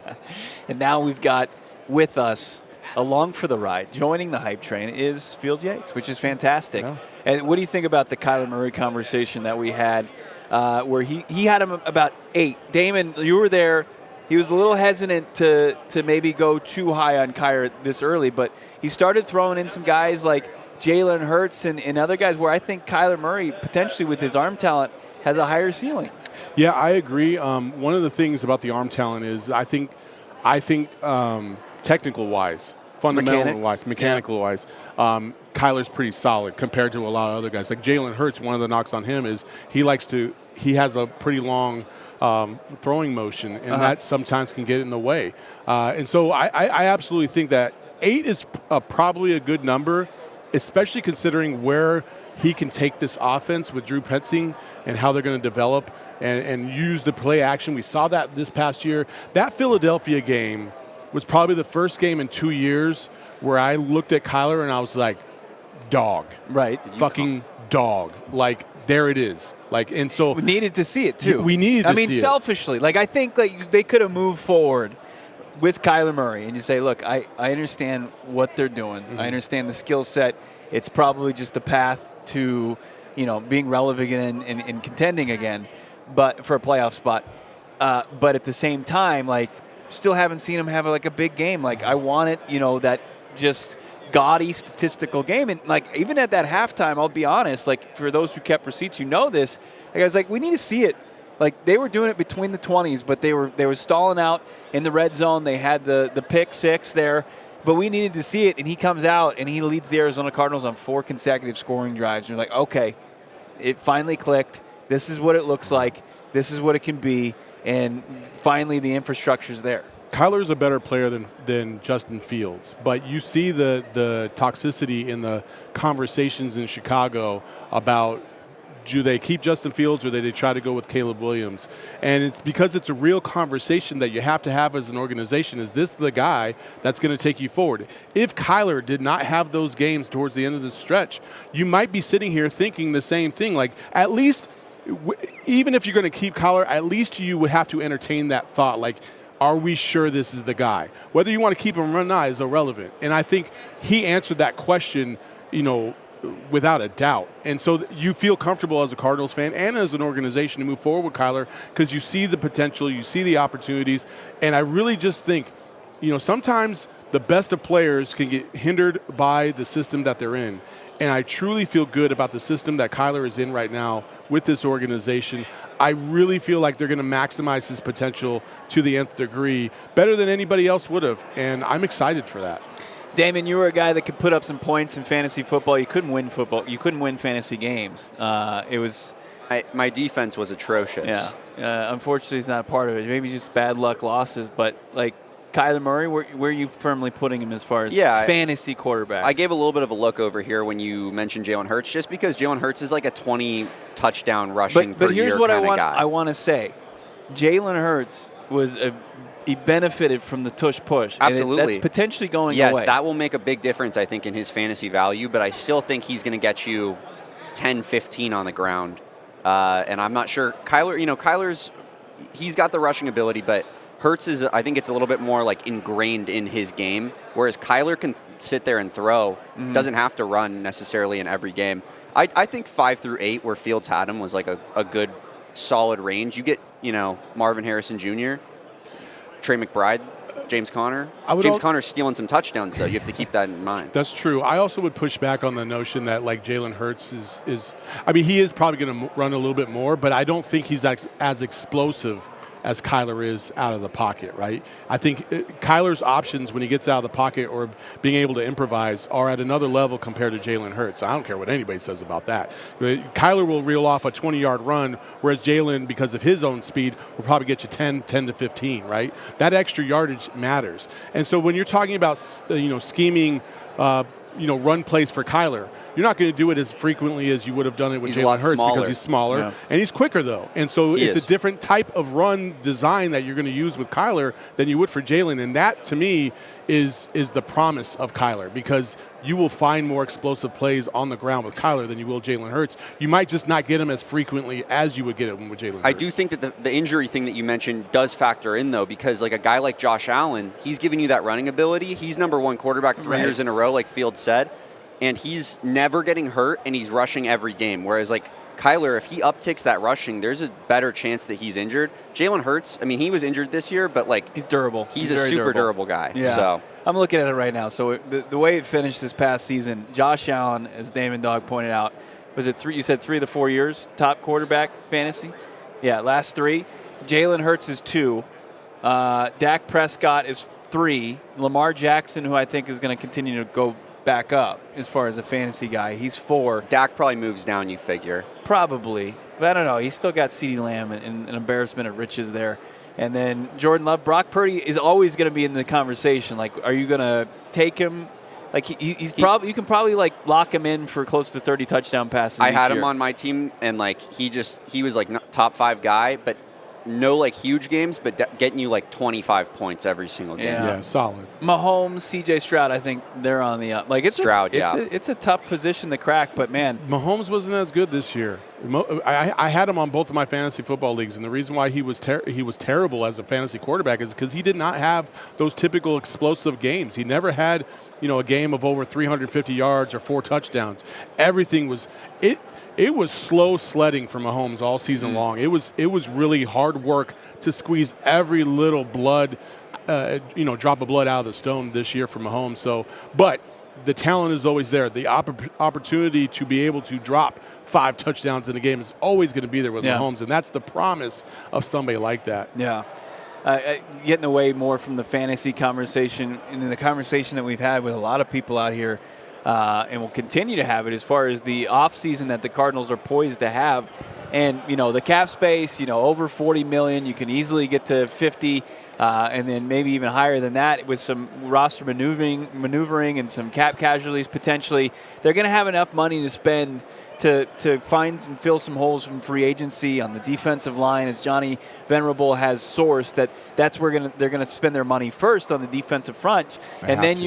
And now we've got with us, along for the ride, joining the hype train, is Field Yates, which is fantastic. Yeah. And what do you think about the Kyler Murray conversation that we had where he had him about 8? Damon, you were there. He was a little hesitant to maybe go too high on Kyler this early, but he started throwing in some guys like Jalen Hurts and other guys where I think Kyler Murray, potentially with his arm talent, has a higher ceiling. Yeah, I agree. One of the things about the arm talent is I think technical-wise, fundamental-wise, mechanical-wise, Kyler's pretty solid compared to a lot of other guys. Like Jalen Hurts, one of the knocks on him is he has a pretty long throwing motion, and that sometimes can get in the way. And so I absolutely think that 8 is probably a good number, especially considering where he can take this offense with Drew Petzing and how they're going to develop and use the play action. We saw that this past year. That Philadelphia game was probably the first game in 2 years where I looked at Kyler and I was like, dog. Right. Fucking dog. Like, there it is. Like, and so we needed to see it too. We needed to see it. I mean, selfishly, like I think like they could have moved forward with Kyler Murray and you say, look, I understand what they're doing. I understand the skill set. It's probably just the path to, being relevant and contending again, but for a playoff spot. But at the same time, like, still haven't seen him have like a big game. Like, I want it, that just gaudy statistical game. And like, even at that halftime, I'll be honest, like for those who kept receipts, this. Like, I was like, we need to see it. Like, they were doing it between the 20s, but they were stalling out in the red zone. They had the pick 6 there. But we needed to see it, and he comes out, and he leads the Arizona Cardinals on 4 consecutive scoring drives. And you're like, okay, it finally clicked. This is what it looks like. This is what it can be. And finally, the infrastructure's there. Kyler's a better player than Justin Fields, but you see the toxicity in the conversations in Chicago about do they keep Justin Fields or do they try to go with Caleb Williams? And it's because it's a real conversation that you have to have as an organization. Is this the guy that's going to take you forward? If Kyler did not have those games towards the end of the stretch, you might be sitting here thinking the same thing. Like, at least, even if you're going to keep Kyler, at least you would have to entertain that thought. Like, are we sure this is the guy? Whether you want to keep him or not is irrelevant. And I think he answered that question, without a doubt. And so you feel comfortable as a Cardinals fan and as an organization to move forward with Kyler because you see the potential, you see the opportunities. And I really just think, sometimes the best of players can get hindered by the system that they're in. And I truly feel good about the system that Kyler is in right now with this organization. I really feel like they're going to maximize his potential to the nth degree, better than anybody else would have. And I'm excited for that. Damon, you were a guy that could put up some points in fantasy football. You couldn't win football. You couldn't win fantasy games. My defense was atrocious. Yeah. Unfortunately, it's not a part of it. Maybe just bad luck losses. But, like, Kyler Murray, where are you firmly putting him as far as fantasy quarterback? I gave a little bit of a look over here when you mentioned Jalen Hurts, just because Jalen Hurts is like a 20-touchdown rushing per year kind of guy. But here's what I want to say. Jalen Hurts he benefited from the tush-push. Absolutely. That's potentially going away. Yes, that will make a big difference, I think, in his fantasy value, but I still think he's going to get you 10, 15 on the ground. And I'm not sure. Kyler's he's got the rushing ability, but Hurts I think it's a little bit more like ingrained in his game, whereas Kyler can sit there and throw, doesn't have to run necessarily in every game. I think 5 through 8, where Fields had him, was like a good, solid range. You get, Marvin Harrison Jr., Trey McBride, James Conner. James Conner's stealing some touchdowns, though. You have to keep that in mind. That's true. I also would push back on the notion that, like, Jalen Hurts is he is probably going to run a little bit more, but I don't think he's as explosive as Kyler is out of the pocket, right? I think Kyler's options when he gets out of the pocket or being able to improvise are at another level compared to Jalen Hurts. I don't care what anybody says about that. Kyler will reel off a 20-yard run, whereas Jalen, because of his own speed, will probably get you 10 to 15, right? That extra yardage matters. And so when you're talking about, scheming, run plays for Kyler, you're not going to do it as frequently as you would have done it with Jalen Hurts because he's smaller and he's quicker, though. And so it's a different type of run design that you're going to use with Kyler than you would for Jalen. And that, to me, is the promise of Kyler, because you will find more explosive plays on the ground with Kyler than you will Jalen Hurts. You might just not get him as frequently as you would get him with Jalen Hurts. I do think that the injury thing that you mentioned does factor in, though, because like a guy like Josh Allen, he's giving you that running ability. He's number 1 quarterback 3 years in a row, like Field said. And he's never getting hurt, and he's rushing every game. Whereas, like, Kyler, if he upticks that rushing, there's a better chance that he's injured. Jalen Hurts, he was injured this year, but, like, he's durable. He's a super durable guy. Yeah. So I'm looking at it right now. So the way it finished this past season, Josh Allen, as Damon Dog pointed out, was it 3? You said 3 of the 4 years, top quarterback fantasy? Yeah, last 3. Jalen Hurts is 2. Dak Prescott is 3. Lamar Jackson, who I think is going to continue to go back up as far as a fantasy guy, he's 4. Dak probably moves down, you figure. Probably. But I don't know. He's still got CeeDee Lamb and an embarrassment of riches there. And then Jordan Love, Brock Purdy is always going to be in the conversation. Like, are you going to take him? Like, he's probably, you can probably like lock him in for close to 30 touchdown passes. I had year. him on my team, and like he was like not top 5 guy, but no like huge games, but getting you like 25 points every single game. Yeah, solid. Mahomes, C.J. Stroud, I think they're on the up. Like, it's Stroud, it's a tough position to crack, but man, Mahomes wasn't as good this year. I had him on both of my fantasy football leagues, and the reason why he was terrible as a fantasy quarterback is because he did not have those typical explosive games. He never had, a game of over 350 yards or 4 touchdowns. Everything was it was slow sledding for Mahomes all season long. It was really hard work to squeeze every little blood, drop of blood out of the stone this year for Mahomes. So, but the talent is always there. The opportunity to be able to drop 5 touchdowns in a game is always going to be there with Mahomes, and that's the promise of somebody like that. Yeah. Getting away more from the fantasy conversation and the conversation that we've had with a lot of people out here, and we'll continue to have it as far as the offseason that the Cardinals are poised to have. And, the cap space, over $40 million, you can easily get to 50, and then maybe even higher than that with some roster maneuvering and some cap casualties potentially. They're going to have enough money to spend to find and fill some holes from free agency on the defensive line, as Johnny Venerable has sourced. That's where they're going to spend their money first on the defensive front, and then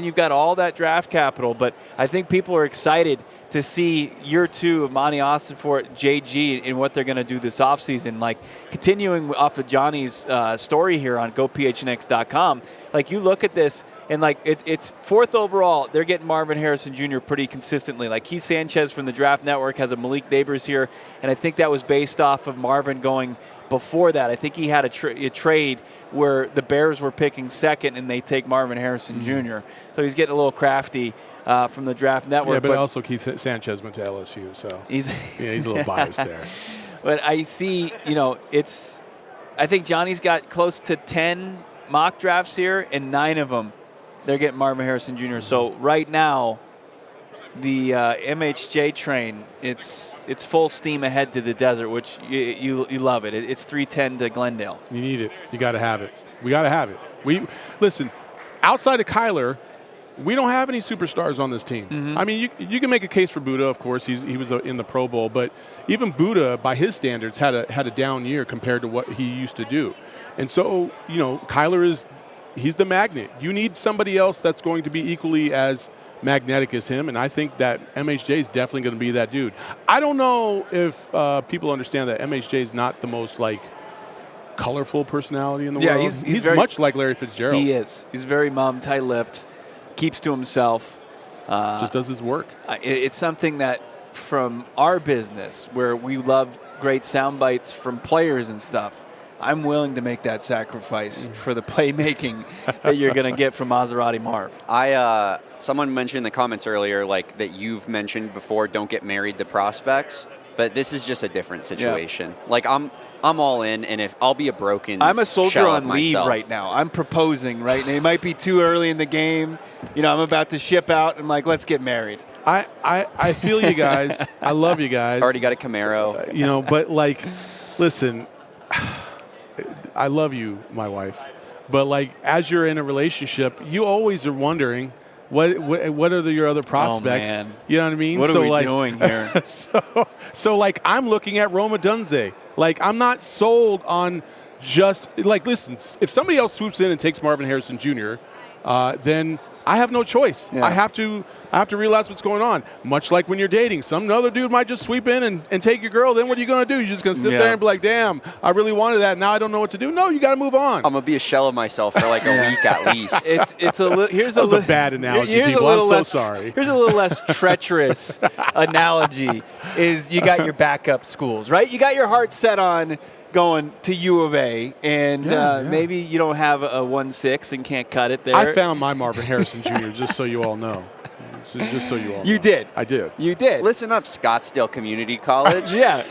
you've got all that draft capital. But I think people are excited to see year 2 of Monty Ossenfort, JG, and what they're going to do this offseason. Like, continuing off of Johnny's story here on GoPHNX.com, like, you look at this, and like it's 4th overall. They're getting Marvin Harrison Jr. pretty consistently. Like, Keith Sanchez from the Draft Network has a Malik Neighbors here, and I think that was based off of Marvin going before that. I think he had a trade where the Bears were picking 2nd, and they take Marvin Harrison Jr. So he's getting a little crafty from the Draft Network. Yeah, but also Keith Sanchez went to LSU, so he's a little biased there. But I see, I think Johnny's got close to 10 mock drafts here, and 9 of them they're getting Marvin Harrison Jr. So right now, the MHJ train, it's full steam ahead to the desert, which you love it. It's 310 to Glendale. You need it. You got to have it. We got to have it. Listen, outside of Kyler, we don't have any superstars on this team. I mean, you can make a case for Buddha, of course. He was in the Pro Bowl, but even Buddha, by his standards, had a down year compared to what he used to do. And so, Kyler he's the magnet. You need somebody else that's going to be equally as magnetic as him, and I think that MHJ is definitely going to be that dude. I don't know if people understand that MHJ is not the most colorful personality in the world. He's very much like Larry Fitzgerald. He is. He's very tight-lipped, keeps to himself. Just does his work. It's something that from our business, where we love great sound bites from players and stuff, I'm willing to make that sacrifice for the playmaking that you're going to get from Maserati Marv. Someone mentioned in the comments earlier, like, that you've mentioned before, don't get married to prospects, but this is just a different situation. Yeah. Like, I'm all in, and if I'll be a broken I'm a soldier shell on of leave myself. right now. I'm proposing right now. It might be too early in the game. I'm about to ship out. I'm like, let's get married. I feel you guys. I love you guys. Already got a Camaro. But listen, I love you, my wife. But as you're in a relationship, you always are wondering what are your other prospects. Oh, man. You know what I mean? What are we doing here? so I'm looking at Roma Dunze. I'm not sold on just listen, if somebody else swoops in and takes Marvin Harrison Jr., then I have no choice. Yeah. I have to realize what's going on. Much like when you're dating, some other dude might just sweep in and take your girl. Then what are you going to do? You're just going to sit there and be like, damn, I really wanted that. Now I don't know what to do. No, you got to move on. I'm going to be a shell of myself for a week at least. That was a bad analogy, people. I'm so sorry. Here's a little less treacherous analogy is you got your backup schools, right? You got your heart set on going to U of A, and maybe you don't have a 1.6 and can't cut it there. I found my Marvin Harrison Jr., just so you all know. Just so you all know. You did. I did. You did. Listen up, Scottsdale Community College. Yeah.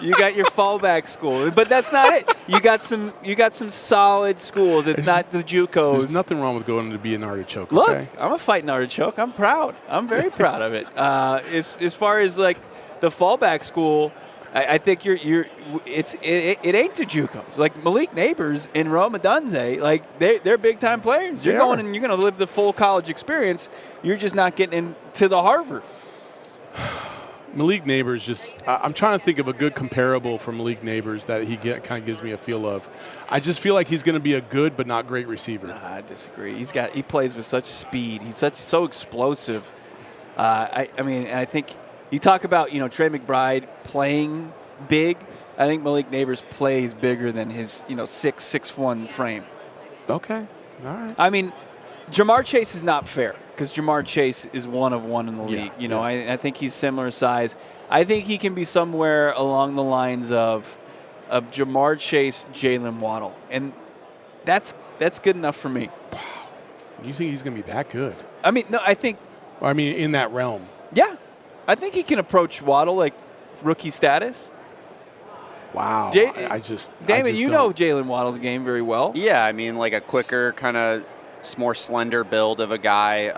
You got your fallback school, but that's not it. You got some solid schools. It's not the JUCOs. There's nothing wrong with going to be an artichoke. Look, okay? I'm a fighting artichoke. I'm proud. I'm very proud of it. As far as the fallback school, I think it ain't to JUCOs. Like Malik Neighbors and Rome Odunze, like they're big time players. You're going and you're going to live the full college experience. You're just not getting into the Harvard. Malik Neighbors I'm trying to think of a good comparable for Malik Neighbors that kind of gives me a feel of. I just feel like he's going to be a good but not great receiver. Nah, I disagree. He plays with such speed. He's so explosive. I mean, and I think you talk about, Trey McBride playing big. I think Malik Neighbors plays bigger than his, 6'1" frame. Okay. All right. I mean, Jamar Chase is not fair because Jamar Chase is one of one in the league. I think he's similar size. I think he can be somewhere along the lines of Jamar Chase, Jalen Waddle. And that's good enough for me. Wow. You think he's going to be that good? I mean, no, in that realm. Yeah. I think he can approach Waddle like rookie status. Wow. Damon, you know Jalen Waddle's game very well. Yeah, I mean, like a quicker, kind of more slender build of a guy.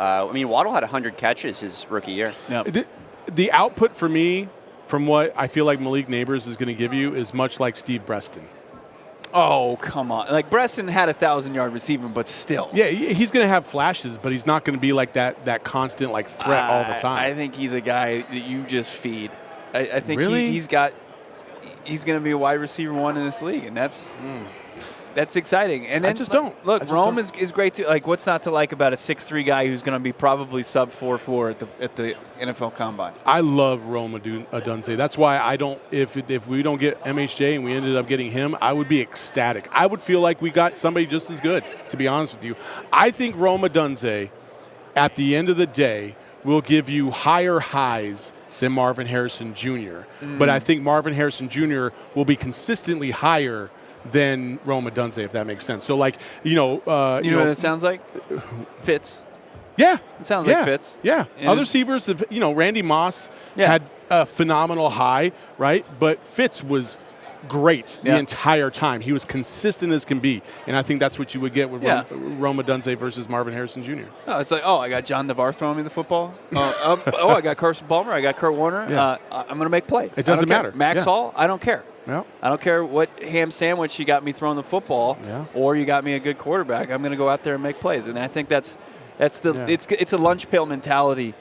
Waddle had 100 catches his rookie year. Yep. The output for me, from what I feel like Malik Neighbors is going to give you, is much like Steve Breston. Oh, come on. Like, Breston had 1,000-yard receiving, but still. Yeah, he's going to have flashes, but he's not going to be like that constant threat all the time. I think he's a guy that you just feed. I think really? he's going to be a wide receiver one in this league, and that's exciting. And then, I just don't. Look, Rome is great too. Like, what's not to like about a 6'3" guy who's going to be probably sub 4'4" at the NFL Combine? I love Rome Odunze. That's why I don't. If we don't get MHJ and we ended up getting him, I would be ecstatic. I would feel like we got somebody just as good. To be honest with you, I think Rome Odunze, at the end of the day, will give you higher highs than Marvin Harrison Jr. But I think Marvin Harrison Jr. will be consistently higher than Rome Odunze, if that makes sense. So, what it sounds like? Fitz. Yeah. It sounds like Fitz. Yeah. Other receivers, Randy Moss had a phenomenal high, right? But Fitz was great the entire time. He was consistent as can be. And I think that's what you would get with Rome Odunze versus Marvin Harrison Jr. Oh, it's like, I got John Navarre throwing me the football. I got Carson Palmer. I got Kurt Warner. Yeah. I'm going to make plays. It doesn't matter. Max Hall, I don't care. Yeah. I don't care what ham sandwich you got me throwing the football or you got me a good quarterback. I'm going to go out there and make plays. And I think it's a lunch pail mentality,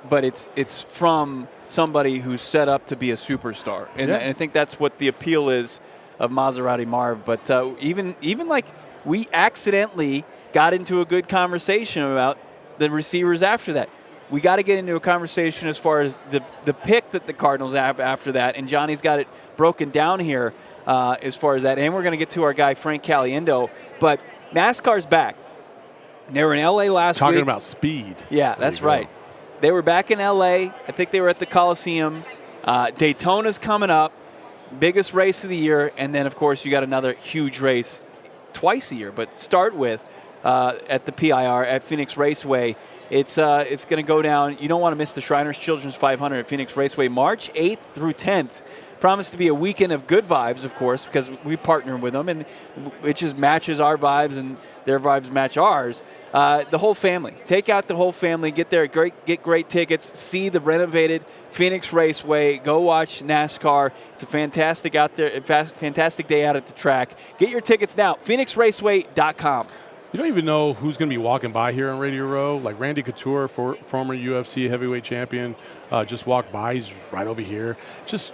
but it's from somebody who's set up to be a superstar. And I think that's what the appeal is of Maserati Marv. But even like we accidentally got into a good conversation about the receivers after that. We got to get into a conversation as far as the pick that the Cardinals have after that, and Johnny's got it broken down here as far as that. And we're going to get to our guy Frank Caliendo. But NASCAR's back. They were in L.A. last week. Talking about speed. Yeah, that's right. They were back in L.A. I think they were at the Coliseum. Daytona's coming up, biggest race of the year. And then, of course, you got another huge race twice a year. But start with at the PIR at Phoenix Raceway. It's going to go down. You don't want to miss the Shriners Children's 500 at Phoenix Raceway, March 8th through 10th. Promised to be a weekend of good vibes, of course, because we partner with them, and it just matches our vibes, and their vibes match ours. The whole family. Take out the whole family. Get there. Get great tickets. See the renovated Phoenix Raceway. Go watch NASCAR. It's a fantastic fantastic day out at the track. Get your tickets now. PhoenixRaceway.com. You don't even know who's going to be walking by here on Radio Row. Like Randy Couture, former UFC heavyweight champion, just walked by. He's right over here. Just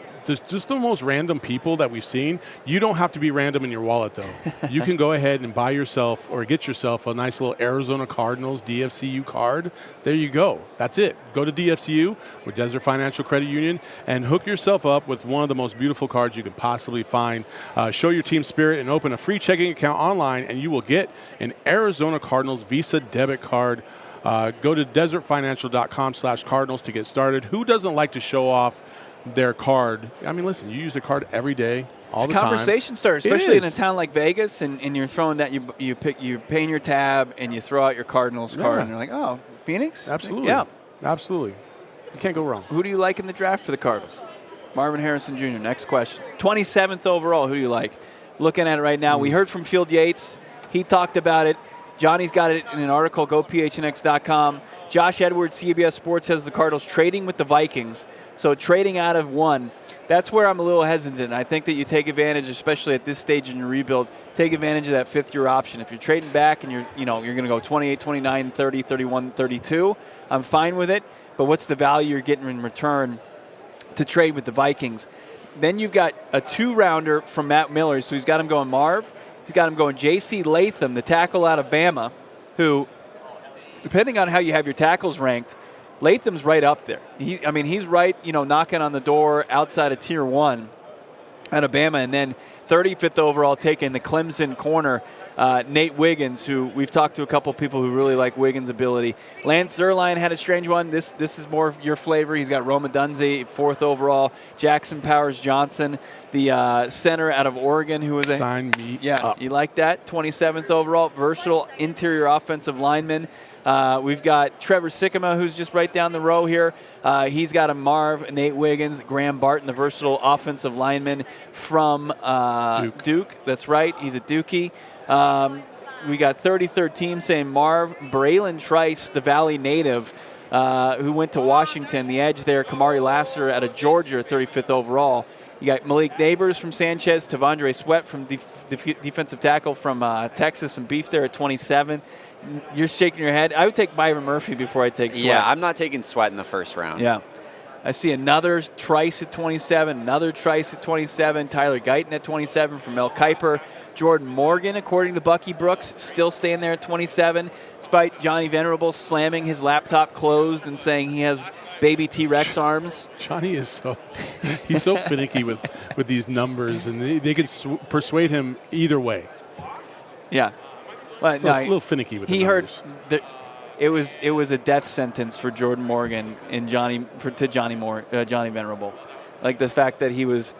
the most random people that we've seen. You don't have to be random in your wallet, though. You can go ahead and buy yourself or get yourself a nice little Arizona Cardinals DFCU card. There you go. That's it. Go to DFCU with Desert Financial Credit Union and hook yourself up with one of the most beautiful cards you could possibly find. Show your team spirit and open a free checking account online, and you will get an Arizona Cardinals Visa debit card. Go to desertfinancial.com/Cardinals to get started. Who doesn't like to show off their card? I mean, listen, you use a card every day, all the time. It's a conversation starter, especially in a town like Vegas, and you're throwing that, you're paying your tab, and you throw out your Cardinals card, and you're like, oh, Phoenix? Absolutely. Yeah. Absolutely. You can't go wrong. Who do you like in the draft for the Cardinals? Marvin Harrison Jr., next question. 27th overall, who do you like? Looking at it right now, we heard from Field Yates. He talked about it. Johnny's got it in an article, gophnx.com. Josh Edwards, CBS Sports, has the Cardinals trading with the Vikings. So trading out of one, that's where I'm a little hesitant. I think that you take advantage, especially at this stage in your rebuild, take advantage of that fifth-year option. If you're trading back and you're going to go 28, 29, 30, 31, 32, I'm fine with it. But what's the value you're getting in return to trade with the Vikings? Then you've got a 2-rounder from Matt Miller. So he's got him going Marv. He's got him going J.C. Latham, the tackle out of Bama, who, depending on how you have your tackles ranked, Latham's right up there. He's right, knocking on the door outside of Tier 1 out of Bama. And then 35th overall, taking the Clemson corner, Nate Wiggins, who we've talked to a couple people who really like Wiggins' ability. Lance Zierlein had a strange one. This is more your flavor. He's got Roma Dunze, 4th overall. Jackson Powers Johnson, the center out of Oregon, who was Sign me up. You like that? 27th overall, versatile interior offensive lineman. We've got Trevor Sikkema, who's just right down the row here. He's got a Marv, Nate Wiggins, Graham Barton, the versatile offensive lineman from Duke. That's right. He's a Dookie. We got 33rd team saying Marv, Braylon Trice, the Valley native, who went to Washington. The edge there, Kamari Lasser out of Georgia, 35th overall. You got Malik Neighbors from Sanchez, Tavondre Sweat from defensive tackle from Texas, and beef there at 27. You're shaking your head. I would take Byron Murphy before I take Sweat. Yeah, I'm not taking Sweat in the first round. Yeah. I see another Trice at 27, another Trice at 27, Tyler Guyton at 27 from Mel Kiper. Jordan Morgan, according to Bucky Brooks, still staying there at 27, despite Johnny Venerable slamming his laptop closed and saying he has baby T-Rex arms. Johnny is he's so finicky with these numbers, and they can persuade him either way. Yeah. Well, a little finicky with the numbers. Heard it was a death sentence for Jordan Morgan and Johnny Venerable. Like the fact that he was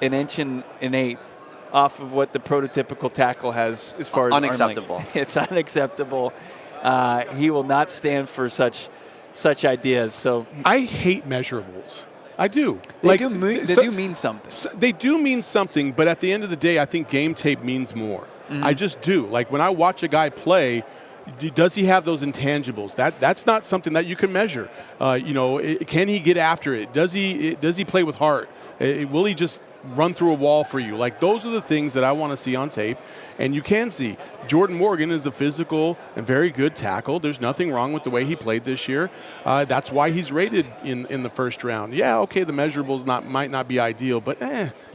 an inch and an eighth off of what the prototypical tackle has as far as unacceptable. It's unacceptable. He will not stand for such ideas. So I hate measurables. I do. They do mean something. They do mean something, but at the end of the day, I think game tape means more. Mm-hmm. I just do. Like when I watch a guy play, does he have those intangibles? That's not something that you can measure. Can he get after it? Does he play with heart? Will he just run through a wall for you? Like those are the things that I want to see on tape, and you can see Jordan Morgan is a physical and very good tackle. There's nothing wrong with the way he played this year. That's why he's rated in the first round. Yeah, okay, the measurables might not be ideal, but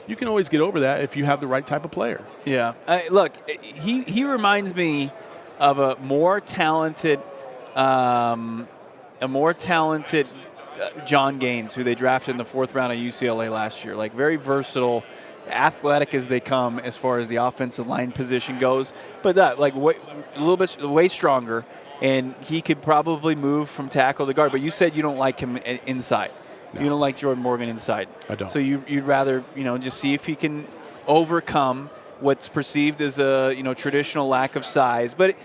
you can always get over that if you have the right type of player. Yeah, look, he reminds me of a more talented John Gaines, who they drafted in the 4th round of UCLA last year. Like very versatile, athletic as they come as far as the offensive line position goes, but a little bit way stronger, and he could probably move from tackle to guard. But you said you don't like him inside. No. You don't like Jordan Morgan inside. I don't. So you'd rather just see if he can overcome what's perceived as a traditional lack of size. But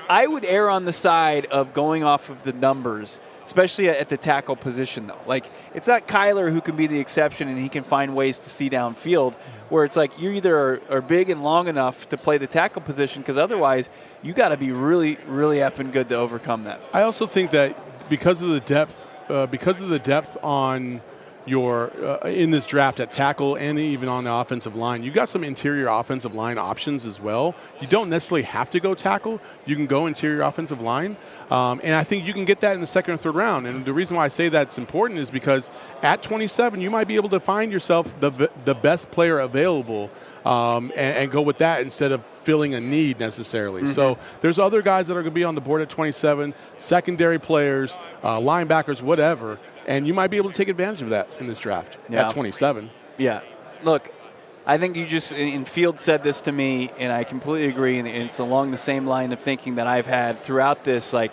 I would err on the side of going off of the numbers, especially at the tackle position, though. Like, it's not Kyler who can be the exception and he can find ways to see downfield, where it's like you either are big and long enough to play the tackle position, because otherwise you got to be really, really effing good to overcome that. I also think that because of the depth on your in this draft at tackle and even on the offensive line, you got some interior offensive line options as well. You don't necessarily have to go tackle. You can go interior offensive line. And I think you can get that in the 2nd or 3rd round. And the reason why I say that's important is because at 27, you might be able to find yourself the best player available and go with that instead of filling a need necessarily. Mm-hmm. So there's other guys that are going to be on the board at 27, secondary players, linebackers, whatever. And you might be able to take advantage of that in this draft at 27. Yeah. Look, I think you just, in Field said this to me, and I completely agree, and it's along the same line of thinking that I've had throughout this. Like,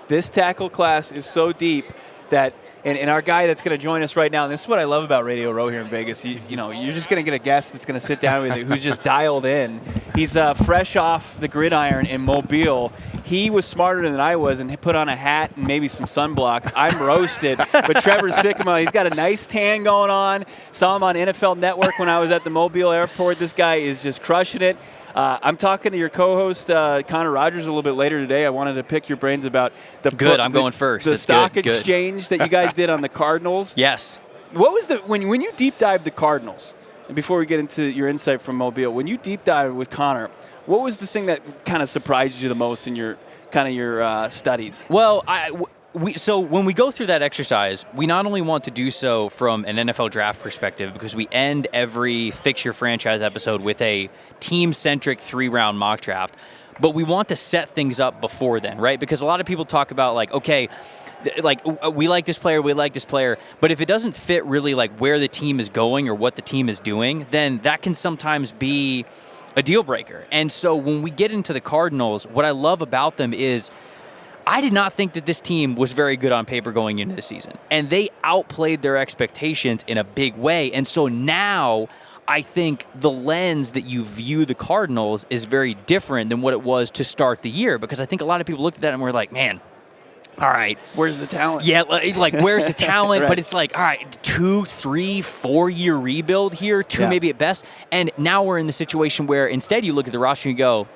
this tackle class is so deep that, and our guy that's going to join us right now, and this is what I love about Radio Row here in Vegas, you're just going to get a guest that's going to sit down with you who's just dialed in. He's fresh off the gridiron in Mobile. He was smarter than I was and put on a hat and maybe some sunblock. I'm roasted. But Trevor Sikkema, he's got a nice tan going on. Saw him on NFL Network when I was at the Mobile airport. This guy is just crushing it. I'm talking to your co-host, Connor Rogers, a little bit later today. I wanted to pick your brains about I'm going first. The It's stock good. exchange that you guys did on the Cardinals. Yes. What was when you deep dived the Cardinals, and before we get into your insight from Mobile, when you deep dived with Connor, what was the thing that kind of surprised you the most in your studies? Well, so when we go through that exercise, we not only want to do so from an NFL draft perspective, because we end every Fix Your Franchise episode with a team-centric 3-round mock draft, but we want to set things up before then, right? Because a lot of people talk about we like this player, but if it doesn't fit really like where the team is going or what the team is doing, then that can sometimes be a deal breaker. And so when we get into the Cardinals, what I love about them is I did not think that this team was very good on paper going into the season, and they outplayed their expectations in a big way. And so now I think the lens that you view the Cardinals is very different than what it was to start the year, because I think a lot of people looked at that and were like, man, all right, where's the talent? Yeah, like where's the talent? Right. But it's like, all right, 2, 3, 4 year rebuild here, two maybe at best. And now we're in the situation where instead you look at the roster and you go,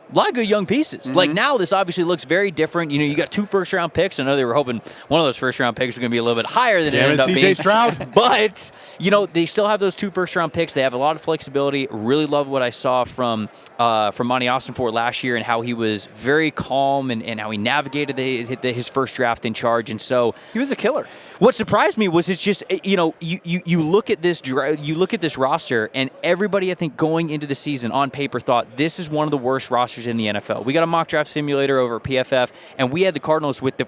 a lot of good young pieces. Mm-hmm. Like now this obviously looks very different. You know, you got 2 first-round picks. I know they were hoping one of those first-round picks was going to be a little bit higher than it ended up being. CJ Stroud. But, you know, they still have those 2 first-round picks. They have a lot of flexibility. Really love what I saw from Monty Austinford last year and how he was very calm and how he navigated his first draft in charge. And so He was a killer. what surprised me was it's just, you know, you look at this roster, and everybody I think going into the season on paper thought this is one of the worst rosters in the NFL. We got a mock draft simulator over at PFF, and we had the Cardinals with the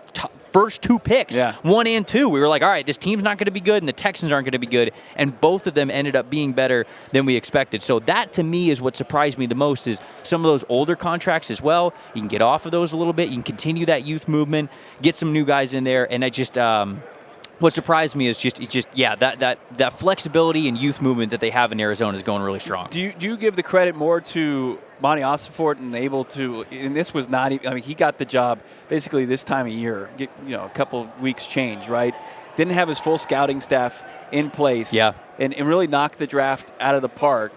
first 2 picks, 1 and 2. We were like, all right, this team's not going to be good, and the Texans aren't going to be good, and both of them ended up being better than we expected. So that, to me, is what surprised me the most, is some of those older contracts as well. You can get off of those a little bit. You can continue that youth movement, get some new guys in there, and I just what surprised me is that flexibility and youth movement that they have in Arizona is going really strong. Do you give the credit more to Monty Austinford and able to? And this was not even. I mean, he got the job basically this time of year. A couple weeks change, right? Didn't have his full scouting staff in place. Yeah. And really knocked the draft out of the park.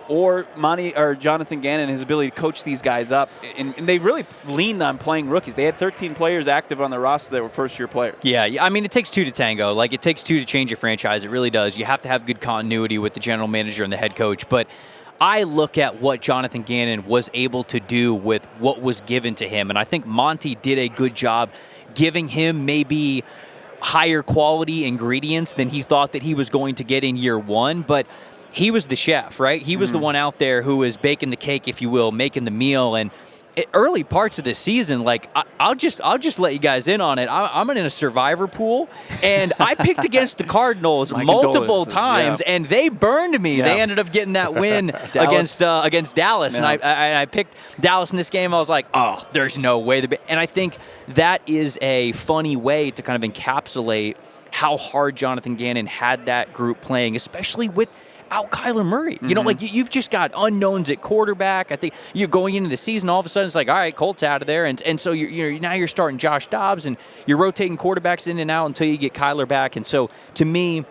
Or Monty or Jonathan Gannon, his ability to coach these guys up, and they really leaned on playing rookies. They had 13 players active on the roster that were first-year players. Yeah, I mean, it takes 2 to tango. Like, it takes 2 to change a franchise. It really does. You have to have good continuity with the general manager and the head coach. But I look at what Jonathan Gannon was able to do with what was given to him, and I think Monty did a good job giving him maybe higher quality ingredients than he thought that he was going to get in year 1. But he was the chef, right? He was the one out there who was baking the cake, if you will, making the meal. And early parts of the season, like I'll just let you guys in on it. I'm in a survivor pool, and I picked against the Cardinals multiple times, and they burned me. Yeah. They ended up getting that win against Dallas, and I picked Dallas in this game. I was like, oh, there's no way. And I think that is a funny way to kind of encapsulate how hard Jonathan Gannon had that group playing, especially with out Kyler Murray. You know, like you've just got unknowns at quarterback. I think you're going into the season, all of a sudden it's like, all right, Colt's out of there. And so now you're starting Josh Dobbs, and you're rotating quarterbacks in and out until you get Kyler back. And so to me,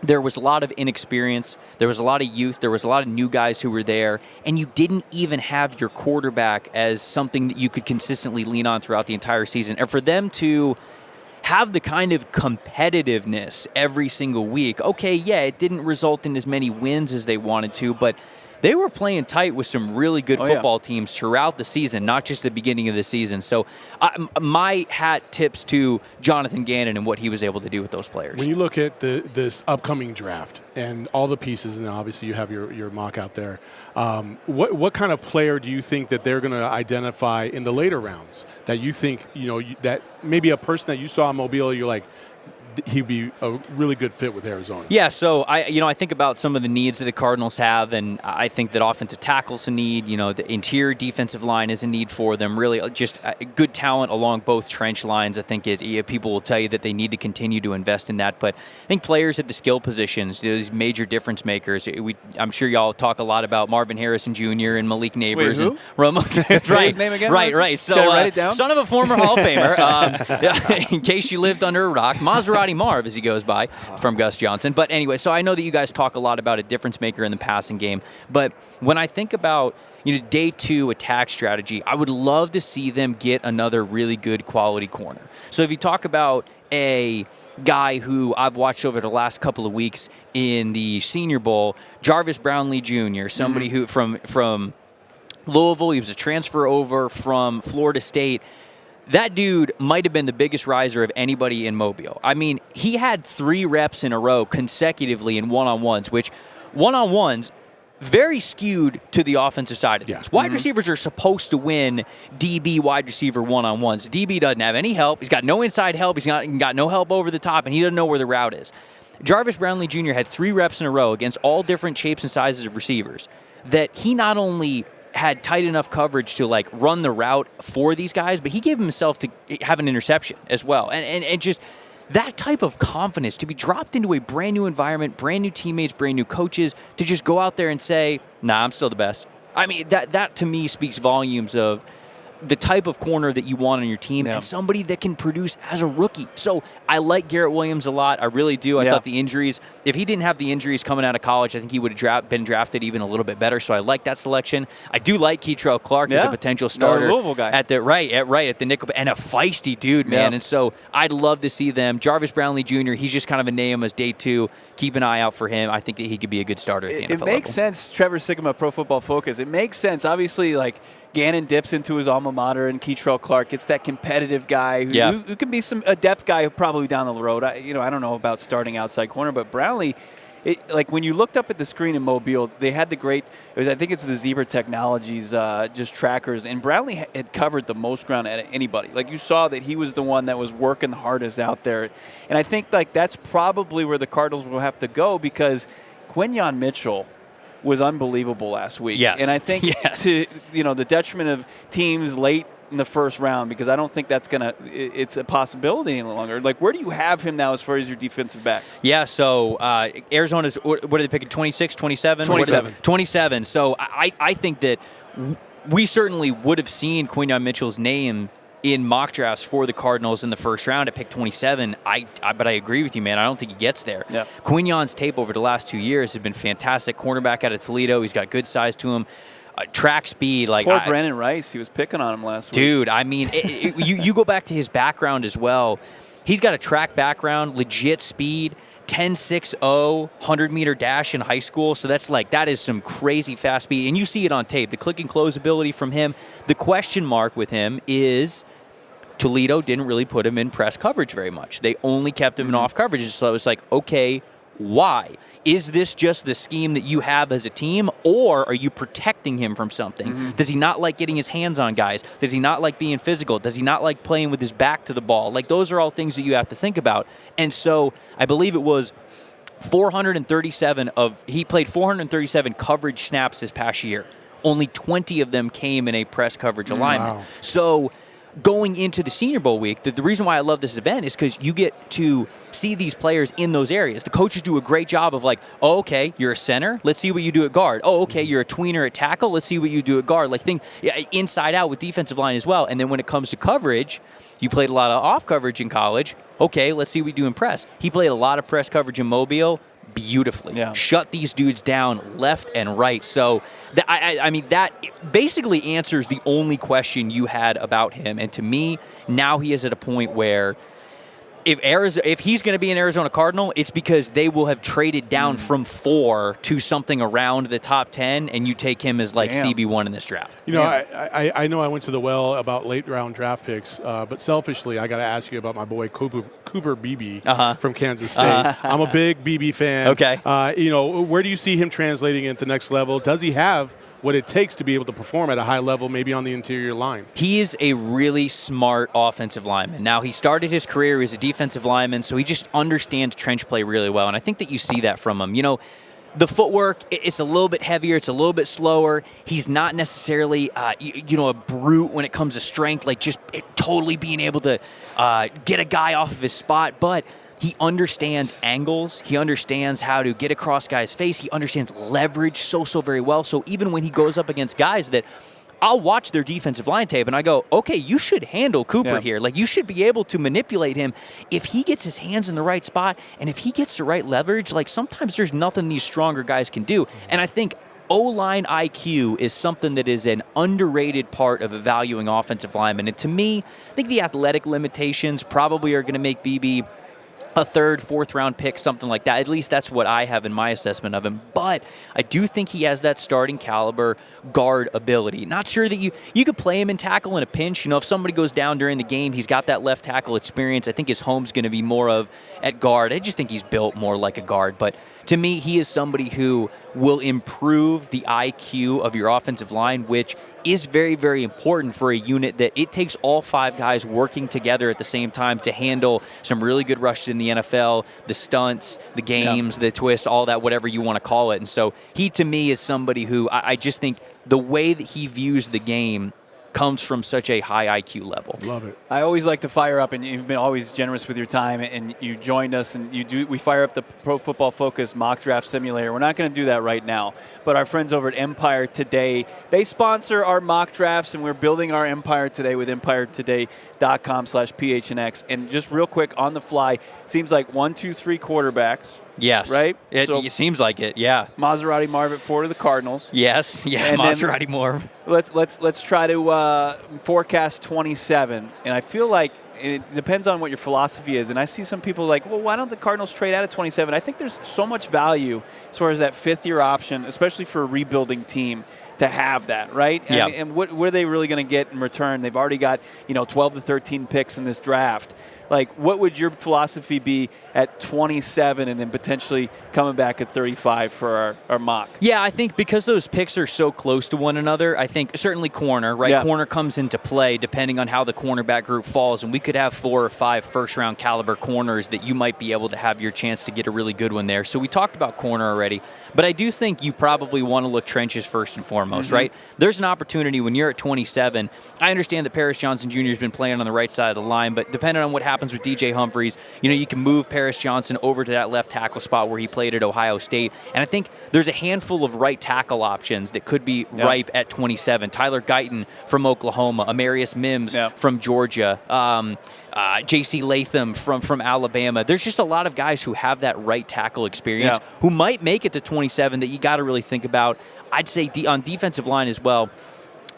there was a lot of inexperience. There was a lot of youth. There was a lot of new guys who were there. And you didn't even have your quarterback as something that you could consistently lean on throughout the entire season. And for them to have the kind of competitiveness every single week. Okay, yeah, it didn't result in as many wins as they wanted to, but they were playing tight with some really good football teams throughout the season, not just the beginning of the season. So my hat tips to Jonathan Gannon and what he was able to do with those players. When you look at this upcoming draft and all the pieces, and obviously you have your mock out there, what kind of player do you think that they're going to identify in the later rounds that you think, that maybe a person that you saw in Mobile, you're like, he'd be a really good fit with Arizona? Yeah, so I think about some of the needs that the Cardinals have, and I think that offensive tackle's a need. The interior defensive line is a need for them. Really, just good talent along both trench lines. I think people will tell you that they need to continue to invest in that. But I think players at the skill positions, these major difference makers. I'm sure y'all talk a lot to Marvin Harrison Jr. and Malik Neighbors. Wait, who? And Ramon. Right. His name again? Right. So Should I write it down? Son of a former Hall of Famer. In case you lived under a rock, Maserati Scotty Marv as he goes by from Gus Johnson. But anyway, so I know that you guys talk a lot about a difference maker in the passing game. But when I think about day 2 attack strategy, I would love to see them get another really good quality corner. So if you talk about a guy who I've watched over the last couple of weeks in the Senior Bowl, Jarvis Brownlee Jr., somebody who from Louisville, he was a transfer over from Florida State. That dude might have been the biggest riser of anybody in Mobile. I mean, he had 3 reps in a row consecutively in one-on-ones, which one-on-ones very skewed to the offensive side of things. Wide receivers are supposed to win DB wide receiver one-on-ones. DB doesn't have any help. He's got no inside help. He's got no help over the top, and he doesn't know where the route is. Jarvis Brownlee Jr. had 3 reps in a row against all different shapes and sizes of receivers that he not only had tight enough coverage to run the route for these guys, but he gave himself to have an interception as well. And just that type of confidence to be dropped into a brand new environment, brand new teammates, brand new coaches, to just go out there and say, nah, I'm still the best. I mean, that to me speaks volumes of the type of corner that you want on your team and somebody that can produce as a rookie. So I like Garrett Williams a lot. I really do. I thought the injuries, if he didn't have the injuries coming out of college, I think he would have been drafted even a little bit better. So I like that selection. I do like Keitrell Clark as a potential starter. Another Louisville guy. At the nickel, and a feisty dude, man. And so I'd love to see them. Jarvis Brownlee Jr., he's just kind of a name as day 2. Keep an eye out for him. I think that he could be a good starter at the NFL level. It makes sense, Trevor Sikkema, Pro Football Focus. It makes sense. Obviously, Gannon dips into his alma mater, and Keitrell Clark gets that competitive guy who can be a depth guy probably down the road. I don't know about starting outside corner, but Brownlee, when you looked up at the screen in Mobile, they had I think it's the Zebra Technologies just trackers, and Brownlee had covered the most ground at anybody. You saw that he was the one that was working the hardest out there, and I think that's probably where the Cardinals will have to go, because Quinyon Mitchell was unbelievable last week. Yes. And I think to the detriment of teams late in the first round, because I don't think it's a possibility any longer. Where do you have him now as far as your defensive backs? Yeah, so Arizona's, what are they picking, 26, 27? 27. So I think that we certainly would have seen Quinyon Mitchell's name in mock drafts for the Cardinals in the first round at pick 27. But I agree with you, man. I don't think he gets there. Yeah. Quinyon's tape over the last 2 years has been fantastic. Cornerback out of Toledo. He's got good size to him. Track speed. Poor Brandon Rice. He was picking on him last week. Dude, I mean, you go back to his background as well. He's got a track background, legit speed. 10.60 100-meter dash in high school. So that is some crazy fast speed. And you see it on tape. The click and close ability from him. The question mark with him is Toledo didn't really put him in press coverage very much. They only kept him in off coverage. So it was okay, why? Is this just the scheme that you have as a team, or are you protecting him from something? Does he not like getting his hands on guys? Does he not like being physical? Does he not like playing with his back to the ball? Those are all things that you have to think about. And so I believe it was 437 he played 437 coverage snaps this past year. Only 20 of them came in a press coverage alignment. Wow. So going into the Senior Bowl week, the reason why I love this event is because you get to see these players in those areas. The coaches do a great job of okay, you're a center, let's see what you do at guard. Oh, okay, you're a tweener at tackle, let's see what you do at guard. Inside out with defensive line as well. And then when it comes to coverage, you played a lot of off coverage in college. Okay, let's see what you do in press. He played a lot of press coverage in Mobile. Beautifully. Shut these dudes down left and right. So that basically answers the only question you had about him. And to me, now he is at a point where if he's going to be an Arizona Cardinal, it's because they will have traded down from 4 to something around the top 10, and you take him as CB1 in this draft. I know I went to the well about late round draft picks, but selfishly, I got to ask you about my boy Cooper Beebe from Kansas State. I'm a big Beebe fan. Okay. Where do you see him translating into next level? Does he have what it takes to be able to perform at a high level, maybe on the interior line? He is a really smart offensive lineman. Now, he started his career as a defensive lineman, so he just understands trench play really well, and I think that you see that from him. The footwork, it's a little bit heavier, it's a little bit slower. He's not necessarily, a brute when it comes to strength, totally being able to get a guy off of his spot, but he understands angles. He understands how to get across guys' face. He understands leverage so very well. So even when he goes up against guys that I'll watch their defensive line tape and I go, okay, you should handle Cooper here. Like, you should be able to manipulate him if he gets his hands in the right spot and if he gets the right leverage. Like, sometimes there's nothing these stronger guys can do. And I think O-line IQ is something that is an underrated part of evaluating offensive linemen. And to me, I think the athletic limitations probably are going to make BB a third, fourth round pick, something like that. At least that's what I have in my assessment of him. But I do think he has that starting caliber guard ability. Not sure that you could play him in tackle in a pinch. You know, if somebody goes down during the game, he's got that left tackle experience. I think his home's going to be more of at guard. I just think he's built more like a guard. But to me, he is somebody who will improve the IQ of your offensive line, which is very, very important for a unit that it takes all 5 guys working together at the same time to handle some really good rushes in the NFL, the stunts, the games, the twists, all that, whatever you want to call it. And so he, to me, is somebody who I just think the way that he views the game comes from such a high IQ level. Love it. I always like to fire up, and you've been always generous with your time, and you joined us, and we fire up the Pro Football Focus mock draft simulator. We're not going to do that right now, but our friends over at Empire Today, they sponsor our mock drafts, and we're building our Empire Today with EmpireToday.com/PHNX. And just real quick, on the fly, seems like 1, 2, 3 quarterbacks. Yes. Right? It seems like it, yeah. Maserati Marv at 4 to the Cardinals. Yes, yeah, and Maserati Marv. Let's try to forecast 27. And I feel like it depends on what your philosophy is. And I see some people like, well, why don't the Cardinals trade out of 27? I think there's so much value as far as that fifth-year option, especially for a rebuilding team, to have that, right? Yeah. And what are they really going to get in return? They've already got 12 to 13 picks in this draft. Like, what would your philosophy be at 27 and then potentially coming back at 35 for our mock? Yeah, I think because those picks are so close to one another, I think certainly corner, right? Yeah. Corner comes into play depending on how the cornerback group falls, and we could have 4 or 5 first-round caliber corners that you might be able to have your chance to get a really good one there. So we talked about corner already, but I do think you probably want to look trenches first and foremost, right? There's an opportunity when you're at 27. I understand that Paris Johnson Jr. has been playing on the right side of the line, but depending on what happens with DJ Humphries, you can move Paris Johnson over to that left tackle spot where he played at Ohio State. And I think there's a handful of right tackle options that could be ripe at 27. Tyler Guyton from Oklahoma, Amarius Mims from Georgia, J.C. Latham from Alabama. There's just a lot of guys who have that right tackle experience who might make it to 27 that you got to really think about. I'd say on defensive line as well,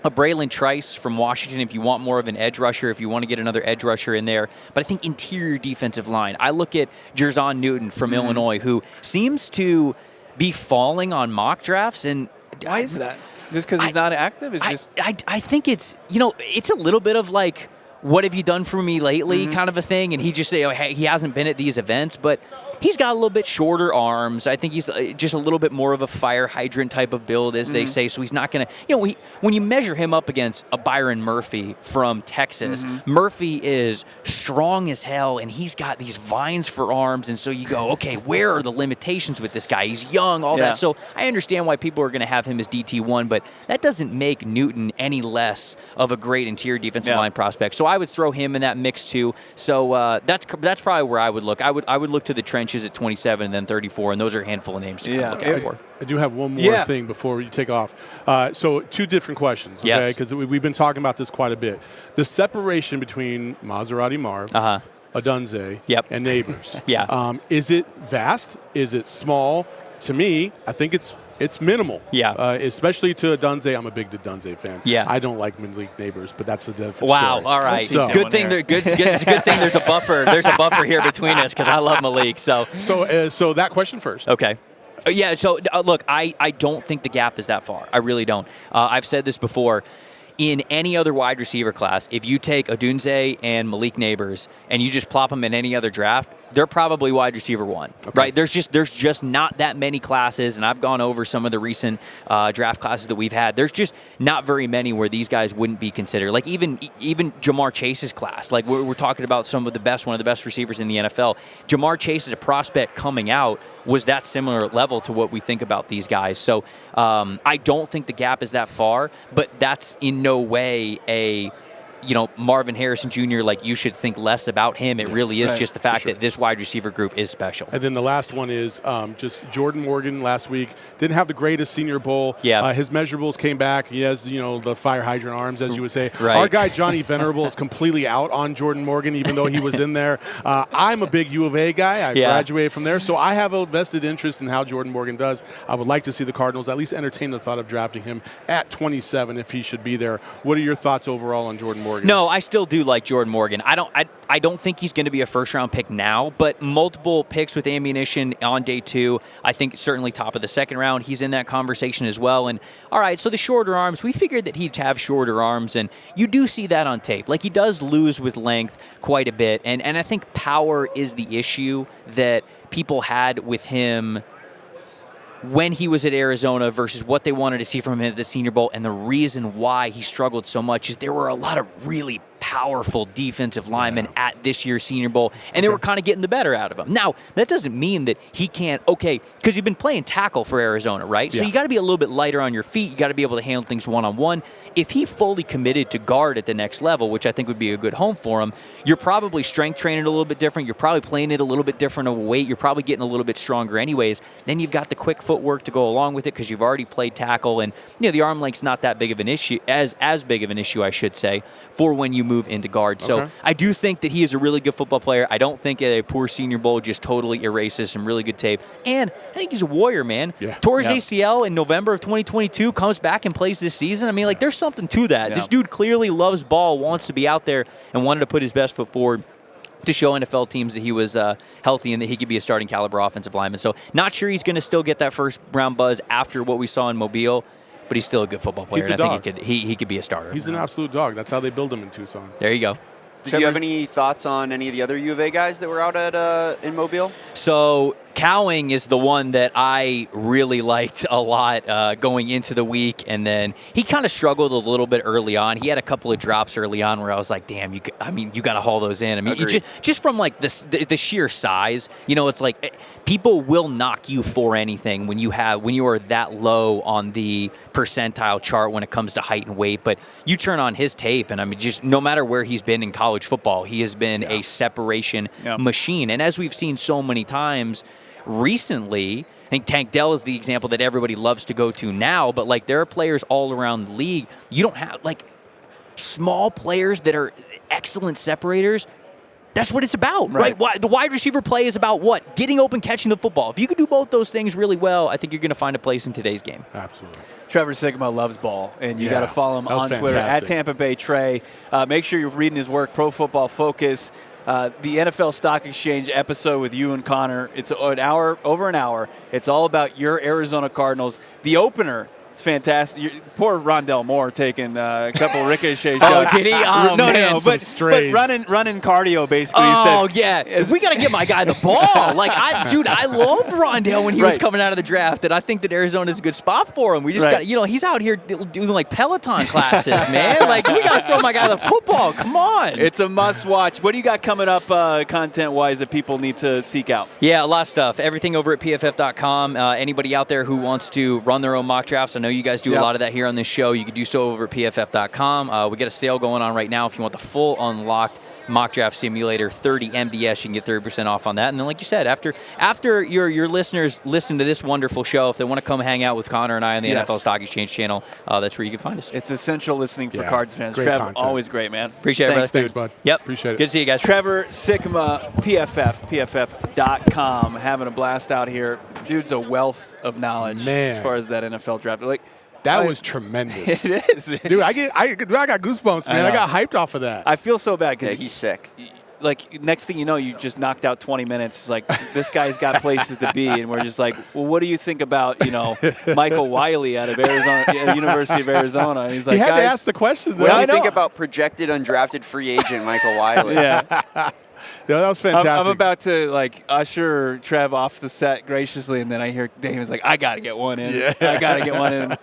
a Braylon Trice from Washington if you want more of an edge rusher, if you want to get another edge rusher in there. But I think interior defensive line, I look at Jerzon Newton from Illinois, who seems to be falling on mock drafts. And why is that? Just because he's not active? I think it's, it's a little bit of like, what have you done for me lately kind of a thing. And he just say, he hasn't been at these events, but he's got a little bit shorter arms. I think he's just a little bit more of a fire hydrant type of build, as they say. So he's not going to, when you measure him up against a Byron Murphy from Texas, Murphy is strong as hell, and he's got these vines for arms. And so you go, okay, where are the limitations with this guy? He's young, all that. So I understand why people are going to have him as DT1, but that doesn't make Newton any less of a great interior defensive line prospect. So I would throw him in that mix too. So that's probably where I would look. I would look to the trenches at 27 and then 34, and those are a handful of names to kind of look out for. I do have one more thing before you take off. So 2 different questions, okay? Because we've been talking about this quite a bit. The separation between Maserati Marv, Adunze, and Neighbors. Is it vast? Is it small? To me, I think it's minimal. Especially to Adunze. I'm a big Adunze fan. I don't like Malik Neighbors, but that's a different story. All right. So, it's a good thing there's a buffer. There's a buffer here between us because I love Malik. So that question first. Okay. So look, I don't think the gap is that far. I really don't. I've said this before. In any other wide receiver class, if you take Adunze and Malik Neighbors and you just plop them in any other draft, they're probably wide receiver 1, right? There's just not that many classes, and I've gone over some of the recent draft classes that we've had. There's just not very many where these guys wouldn't be considered. Like even Jamar Chase's class, like we're talking about one of the best receivers in the NFL. Jamar Chase is a prospect coming out was that similar level to what we think about these guys. So I don't think the gap is that far, but that's in no way Marvin Harrison Jr., like, you should think less about him. It really is just the fact that this wide receiver group is special. And then the last one is just Jordan Morgan last week. Didn't have the greatest Senior Bowl. Yeah. His measurables came back. He has, the fire hydrant arms, as you would say. Right. Our guy, Johnny Venerable, is completely out on Jordan Morgan, even though he was in there. I'm a big U of A guy. I graduated from there. So I have a vested interest in how Jordan Morgan does. I would like to see the Cardinals at least entertain the thought of drafting him at 27 if he should be there. What are your thoughts overall on Jordan Morgan? No, I still do like Jordan Morgan. I don't think he's going to be a first-round pick now, but multiple picks with ammunition on day 2. I think certainly top of the second round. He's in that conversation as well. And all right, so the shorter arms, we figured that he'd have shorter arms, and you do see that on tape. Like, he does lose with length quite a bit, and I think power is the issue that people had with him when he was at Arizona versus what they wanted to see from him at the Senior Bowl. And the reason why he struggled so much is there were a lot of really powerful defensive linemen at this year's Senior Bowl, and they were kind of getting the better out of him. Now, that doesn't mean that he can't, because you've been playing tackle for Arizona, right? So you got to be a little bit lighter on your feet. You got to be able to handle things one-on-one. If he fully committed to guard at the next level, which I think would be a good home for him, you're probably strength training a little bit different. You're probably playing it a little bit different of a weight. You're probably getting a little bit stronger anyways. Then you've got the quick footwork to go along with it because you've already played tackle, and the arm length's not that big of an issue, as big of an issue, I should say, for when you move into guard. So I do think that he is a really good football player. I don't think a poor Senior Bowl just totally erases some really good tape. And I think he's a warrior, man. Tore his ACL in November of 2022, comes back and plays this season. I mean, like, there's something to that. This dude clearly loves ball, wants to be out there, and wanted to put his best foot forward to show NFL teams that he was healthy and that he could be a starting caliber offensive lineman. So not sure he's going to still get that first round buzz after what we saw in Mobile, but he's still a good football player. He's a and I dog. think he could be a starter. He's an absolute dog. That's how they build him in Tucson. There you go. Did you have any thoughts on any of the other U of A guys that were out at in Mobile? So Cowing is the one that I really liked a lot going into the week, and then he kind of struggled a little bit early on. He had a couple of drops early on where I was like, damn, you got to haul those in. I mean, just from like the sheer size, it's like people will knock you for anything when you are that low on the percentile chart when it comes to height and weight. But you turn on his tape, and I mean, just no matter where he's been in college football, he has been a separation machine. And as we've seen so many times recently, I think Tank Dell is the example that everybody loves to go to now, but like there are players all around the league. You don't have like small players that are excellent separators. That's what it's about, right? The wide receiver play is about what? Getting open, catching the football. If you can do both those things really well, I think you're going to find a place in today's game. Absolutely. Trevor Sikkema loves ball, and you got to follow him on Twitter at Tampa Bay Trey. Make sure you're reading his work, Pro Football Focus. The NFL Stock Exchange episode with you and Connor. It's over an hour. It's all about your Arizona Cardinals. The opener. It's fantastic. Poor Rondell Moore taking a couple ricochet shots. Oh, did he? Oh, no. But running cardio basically. Oh, yeah. We got to get my guy the ball. Like, I loved Rondell when he was coming out of the draft, and I think that Arizona's a good spot for him. We just got, he's out here doing like Peloton classes, man. Like, we got to throw my guy the football. Come on. It's a must watch. What do you got coming up content wise that people need to seek out? Yeah, a lot of stuff. Everything over at PFF.com. Anybody out there who wants to run their own mock drafts, I know you guys do a lot of that here on this show. You can do so over at PFF.com. We got a sale going on right now. If you want the full unlocked mock draft simulator, 30 MDS, you can get 30% off on that. And then, like you said, after your listeners listen to this wonderful show, if they want to come hang out with Connor and I on the NFL Stock Exchange channel, that's where you can find us. It's essential listening for Cards fans. Trev, always great, man. Appreciate it, brother. Thanks, bud. Yep. Appreciate it. Good to see you guys. Trevor Sikkema, PFF.com, having a blast out here. Dude's a wealth of knowledge as far as that NFL draft. That was tremendous. It is. Dude, I got goosebumps, man. I got hyped off of that. I feel so bad because he's sick. Like, next thing you know, you just knocked out 20 minutes. It's like, this guy's got places to be. And we're just like, well, what do you think about, Michael Wiley out of Arizona, University of Arizona? And he's like, he had to ask the question, though. What do you think about projected undrafted free agent Michael Wiley? Yeah, that was fantastic. I'm about to, usher Trev off the set graciously, and then I hear Damon's like, I got to get one in. Yeah. I got to get one in.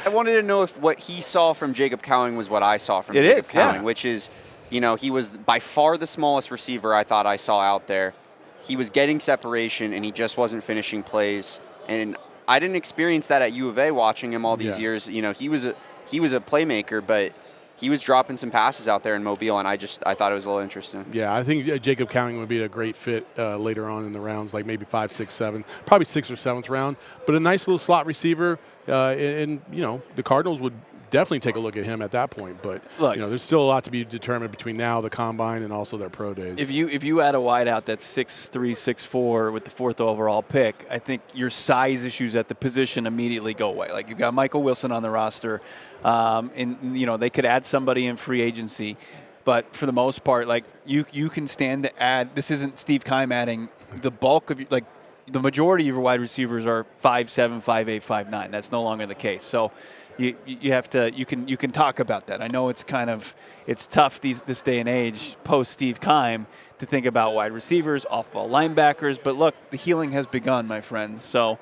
I wanted to know if what he saw from Jacob Cowing was what I saw from Jacob Cowing, which is, he was by far the smallest receiver I thought I saw out there. He was getting separation, and he just wasn't finishing plays. And I didn't experience that at U of A watching him all these years. He was a playmaker, but he was dropping some passes out there in Mobile, and I thought it was a little interesting. Yeah, I think Jacob Cowing would be a great fit later on in the rounds, like maybe 5, 6, 7, probably 6th or 7th round. But a nice little slot receiver, and the Cardinals would definitely take a look at him at that point. But Look, there's still a lot to be determined between now, the combine, and also their pro days. If you add a wideout that's 6'3", 6'4" with the 4th overall pick, I think your size issues at the position immediately go away. Like, you've got Michael Wilson on the roster, and they could add somebody in free agency. But for the most part, like, you can stand to add. This isn't Steve Keim adding the bulk of the majority of your wide receivers are 5'7", 5'8", 5'9". That's no longer the case. So you have to you can talk about that. I know it's tough this day and age post Steve Keim to think about wide receivers, off-ball linebackers. But look, the healing has begun, my friends. So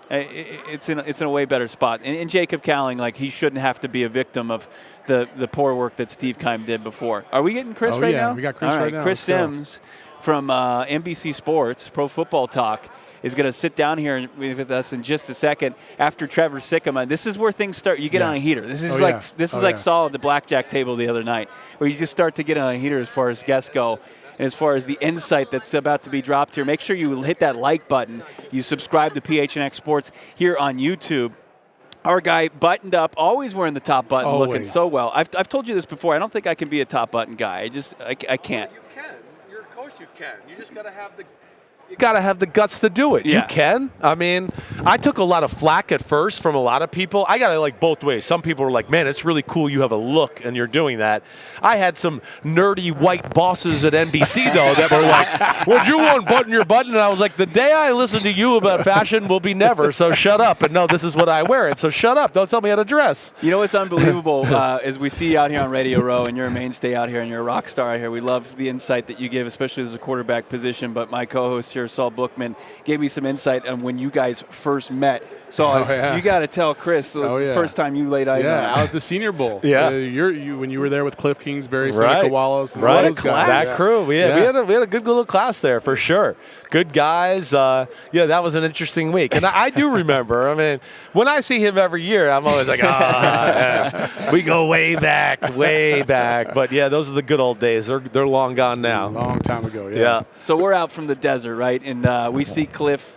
it's in a way better spot. And Jacob Cowing, like, he shouldn't have to be a victim of the poor work that Steve Keim did before. Are we getting Chris right now? We got Chris right now. Chris Sims from NBC Sports, Pro Football Talk, is going to sit down here with us in just a second after Trevor Sikkema. This is where things start. You get on a heater. This is like Saul at the blackjack table the other night, where you just start to get on a heater as far as guests go. And as far as the insight that's about to be dropped here, make sure you hit that like button. You subscribe to PHNX Sports here on YouTube. Our guy buttoned up, always wearing the top button, looking so well. I've told you this before. I don't think I can be a top button guy. I can't. You can. Of course you can. You just got to have the guts to do it. Yeah. You can. I mean, I took a lot of flack at first from a lot of people. I got it like both ways. Some people were like, man, it's really cool you have a look and you're doing that. I had some nerdy white bosses at NBC, though, that were like, well, you won't button your button. And I was like, the day I listen to you about fashion will be never, so shut up. And no, this is what I wear it, so shut up. Don't tell me how to dress. You know what's unbelievable is we see you out here on Radio Row, and you're a mainstay out here, and you're a rock star out here. We love the insight that you give, especially as a quarterback position. But my co-host here, Saul Bookman, gave me some insight on when you guys first met. So you got to tell Chris the first time you laid eyes on him. Out at the Senior Bowl. Yeah. When you were there with Kliff Kingsbury, Seneca Wallace, and all those guys. That crew. We had a good little class there for sure. Good guys. That was an interesting week. And I do remember, I mean, when I see him every year, I'm always like, we go way back. But yeah, those are the good old days. They're long gone now. Long time ago, yeah. So we're out from the desert, right? And we see Kliff.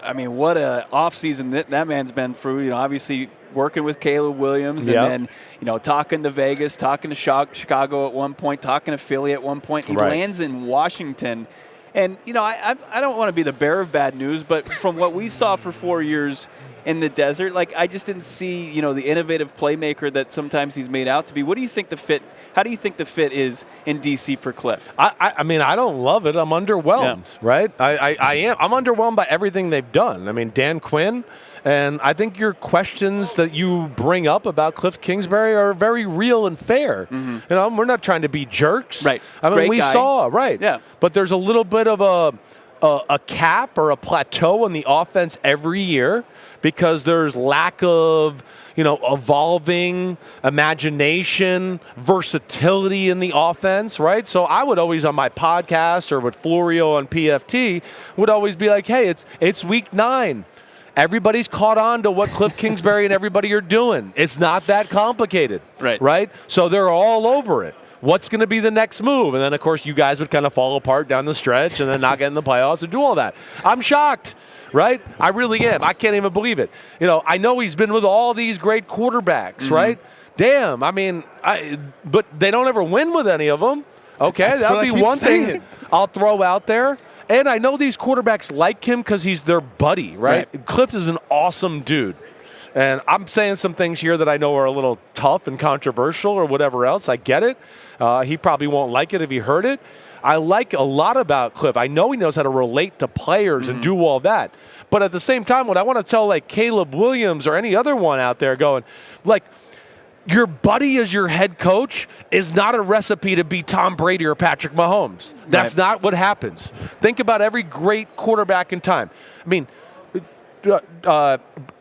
I mean, what a offseason that man's been through. Obviously working with Caleb Williams, and then talking to Vegas, talking to Chicago at one point, talking to Philly at one point. He lands in Washington, and I don't want to be the bearer of bad news, but from what we saw for 4 years in the desert, like, I just didn't see the innovative playmaker that sometimes he's made out to be. What do you think the fit? How do you think the fit is in DC for Kliff? I mean, I don't love it. I'm underwhelmed, right? I am. I'm underwhelmed by everything they've done. I mean, Dan Quinn, and I think your questions that you bring up about Kliff Kingsbury are very real and fair. Mm-hmm. We're not trying to be jerks. Right. I mean, Great guy. saw, right. Yeah. But there's a little bit of a cap or a plateau in the offense every year because there's lack of evolving imagination, versatility in the offense, right? So I would always, on my podcast or with Florio on PFT, would always be like, hey, it's week 9. Everybody's caught on to what Kliff Kingsbury and everybody are doing. It's not that complicated, right? So they're all over it. What's going to be the next move? And then, of course, you guys would kind of fall apart down the stretch and then not get in the playoffs and do all that. I'm shocked, right? I really am. I can't even believe it. I know he's been with all these great quarterbacks, right? Damn. I mean, but they don't ever win with any of them. Okay, that would be one thing I'll throw out there. And I know these quarterbacks like him because he's their buddy, right? Kliff is an awesome dude. And I'm saying some things here that I know are a little tough and controversial or whatever else. I get it. He probably won't like it if he heard it. I like a lot about Kliff. I know he knows how to relate to players and do all that. But at the same time, what I want to tell like Caleb Williams or any other one out there going, like, your buddy as your head coach is not a recipe to be Tom Brady or Patrick Mahomes. That's not what happens. Think about every great quarterback in time. I mean,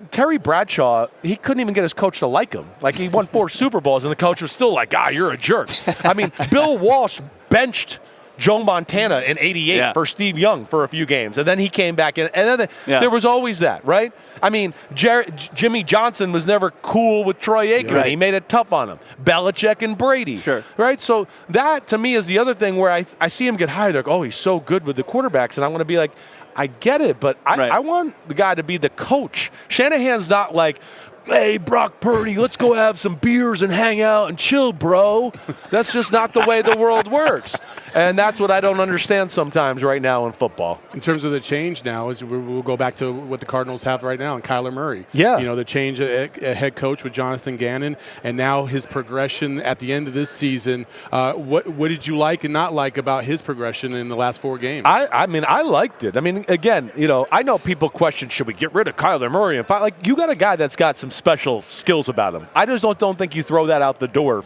Terry Bradshaw, he couldn't even get his coach to like him. Like, he won 4 Super Bowls, and the coach was still like, you're a jerk. I mean, Bill Walsh benched Joe Montana in '88 for Steve Young for a few games, and then he came back in, and then there was always that, right? I mean, Jimmy Johnson was never cool with Troy Aikman. Right. He made it tough on him. Belichick and Brady, right? So that, to me, is the other thing where I see him get hired. Like, oh, he's so good with the quarterbacks, and I'm going to be like, I get it, but I want the guy to be the coach. Shanahan's not like, hey, Brock Purdy, let's go have some beers and hang out and chill, bro. That's just not the way the world works. And that's what I don't understand sometimes right now in football. In terms of the change now, we'll go back to what the Cardinals have right now in Kyler Murray. Yeah. You know, the change at head coach with Jonathan Gannon, and now his progression at the end of this season. What did you like and not like about his progression in the last 4 games? I mean, I liked it. I mean, again, you know, I know people question, should we get rid of Kyler Murray? And like, you got a guy that's got some special skills about him. I just don't think you throw that out the door.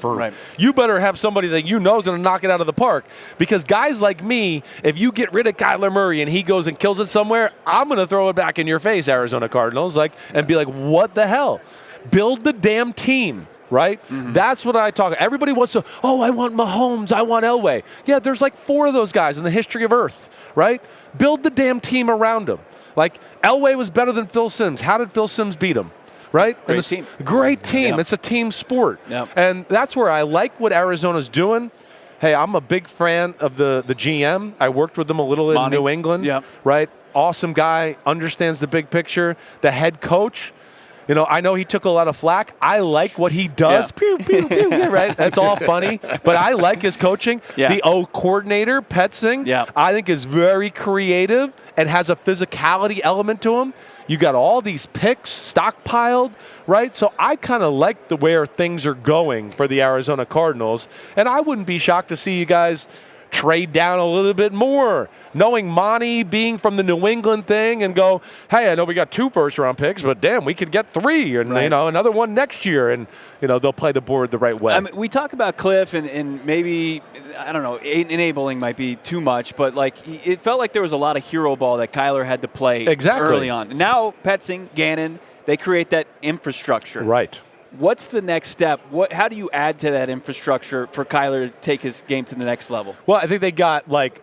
You better have somebody that you know is going to knock it out of the park. Because guys like me, if you get rid of Kyler Murray and he goes and kills it somewhere, I'm going to throw it back in your face, Arizona Cardinals, and be like, what the hell? Build the damn team. Right? Mm-hmm. That's what I talk. Everybody wants to, I want Mahomes, I want Elway. Yeah, there's like 4 of those guys in the history of Earth, right? Build the damn team around them. Like, Elway was better than Phil Simms. How did Phil Simms beat him? Right? Great team. Yep. It's a team sport. Yep. And that's where I like what Arizona's doing. Hey, I'm a big fan of the GM. I worked with him a little in New England. Yep. Right? Awesome guy, understands the big picture. The head coach, you know, I know he took a lot of flack. I like what he does. Pew, pew, pew. Yeah, right? That's all funny. But I like his coaching. Yeah. The O coordinator, Petzing, I think is very creative and has a physicality element to him. You got all these picks stockpiled, right? So I kind of like the where things are going for the Arizona Cardinals. And I wouldn't be shocked to see you guys trade down a little bit more, knowing Monty being from the New England thing and go, hey, I know we got 2 first-round picks, but damn, we could get 3 and, you know, another one next year. And, you know, they'll play the board the right way. I mean, we talk about Kliff and maybe, I don't know, enabling might be too much, but, like, it felt like there was a lot of hero ball that Kyler had to play early on. Now, Petzing, Gannon, they create that infrastructure. Right. What's the next step? How do you add to that infrastructure for Kyler to take his game to the next level? Well, I think they got, like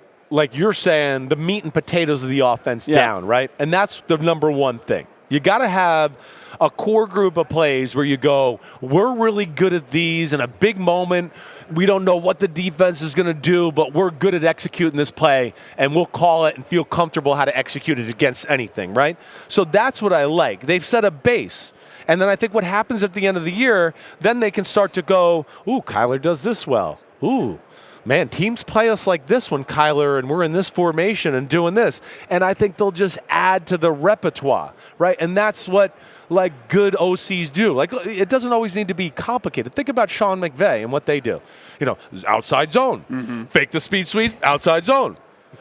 you're saying, the meat and potatoes of the offense down, right? And that's the number one thing. You got to have a core group of plays where you go, we're really good at these in a big moment. We don't know what the defense is going to do, but we're good at executing this play, and we'll call it and feel comfortable how to execute it against anything, right? So that's what I like. They've set a base. And then I think what happens at the end of the year, then they can start to go, ooh, Kyler does this well. Ooh, man, teams play us like this when Kyler and we're in this formation and doing this. And I think they'll just add to the repertoire, right? And that's what, like, good OCs do. Like, it doesn't always need to be complicated. Think about Sean McVay and what they do. You know, outside zone, fake the speed sweep, outside zone.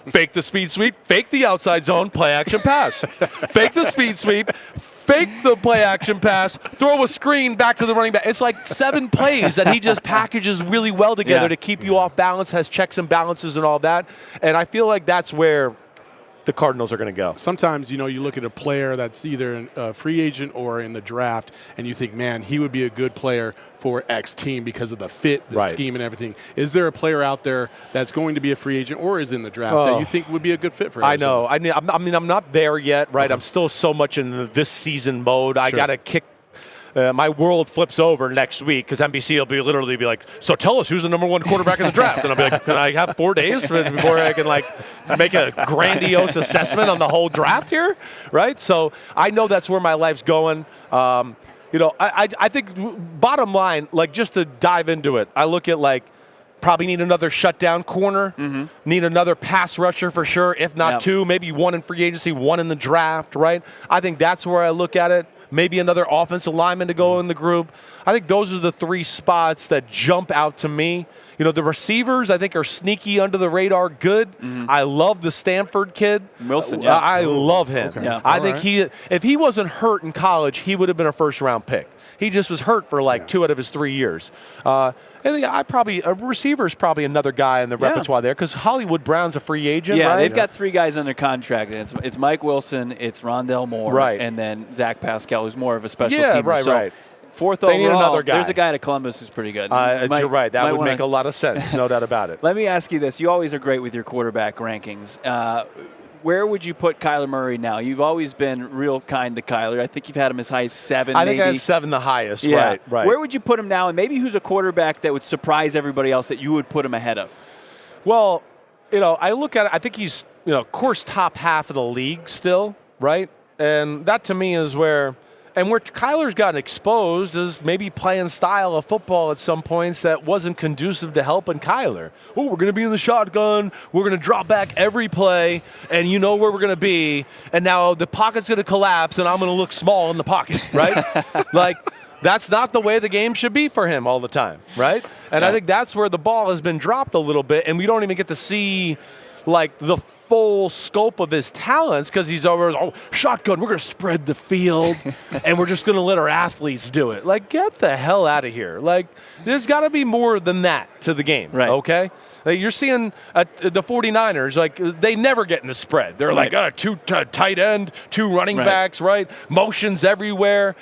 Fake the speed sweep, fake the outside zone, play action pass. Fake the speed sweep, fake the play action pass, throw a screen back to the running back. It's like 7 plays that he just packages really well together to keep you off balance, has checks and balances and all that. And I feel like that's where the Cardinals are going to go. Sometimes, you know, you look at a player that's either a free agent or in the draft, and you think, man, he would be a good player for X team because of the fit, the scheme, and everything. Is there a player out there that's going to be a free agent or is in the draft that you think would be a good fit for Arizona? I know. I mean, I'm not there yet, right? I'm still so much in this season mode. I got to kick. My world flips over next week because NBC will literally be like, so tell us who's the number 1 quarterback in the draft. And I'll be like, can I have 4 days before I can, like, make a grandiose assessment on the whole draft here, right? So I know that's where my life's going. You know, I think bottom line, like, just to dive into it, I look at, like, probably need another shutdown corner, need another pass rusher for sure, if not 2, maybe 1 in free agency, 1 in the draft, right? I think that's where I look at it. Maybe another offensive lineman to go in the group. I think those are the 3 spots that jump out to me. You know, the receivers, I think, are sneaky under the radar good. I love the Stanford kid. Wilson, I love him. Okay. Yeah. I think if he wasn't hurt in college, he would have been a first-round pick. He just was hurt for like 2 out of his 3 years. And a receiver is probably another guy in the repertoire there because Hollywood Brown's a free agent, right? They've got 3 guys under contract. It's Mike Wilson, it's Rondell Moore, right, and then Zach Pascal, who's more of a special teamer. Right. fourth They need overall, another guy. there's a guy at Columbus who's pretty good. You're right. That would wanna- make a lot of sense. No doubt about it. Let me ask you this. You always are great with your quarterback rankings. Where would you put Kyler Murray now? You've always been real kind to Kyler. I think you've had him as high as 7, I think maybe. I had 7 the highest. Yeah. Right. Where would you put him now? And maybe who's a quarterback that would surprise everybody else that you would put him ahead of? Well, I look at it. I think he's, of course, top half of the league still, right? And that to me is where Kyler's gotten exposed is maybe playing style of football at some points that wasn't conducive to helping Kyler. Oh, we're going to be in the shotgun. We're going to drop back every play, and you know where we're going to be. And now the pocket's going to collapse, and I'm going to look small in the pocket, right? Like, that's not the way the game should be for him all the time, right? And I think that's where the ball has been dropped a little bit, and we don't even get to see, like, the full scope of his talents because he's over, shotgun, we're going to spread the field, and we're just going to let our athletes do it. Like, get the hell out of here. Like, there's got to be more than that to the game, right? Okay? Like, you're seeing the 49ers, like, they never get in the spread. They're like, 2 tight end, 2 running backs, right? Motions everywhere.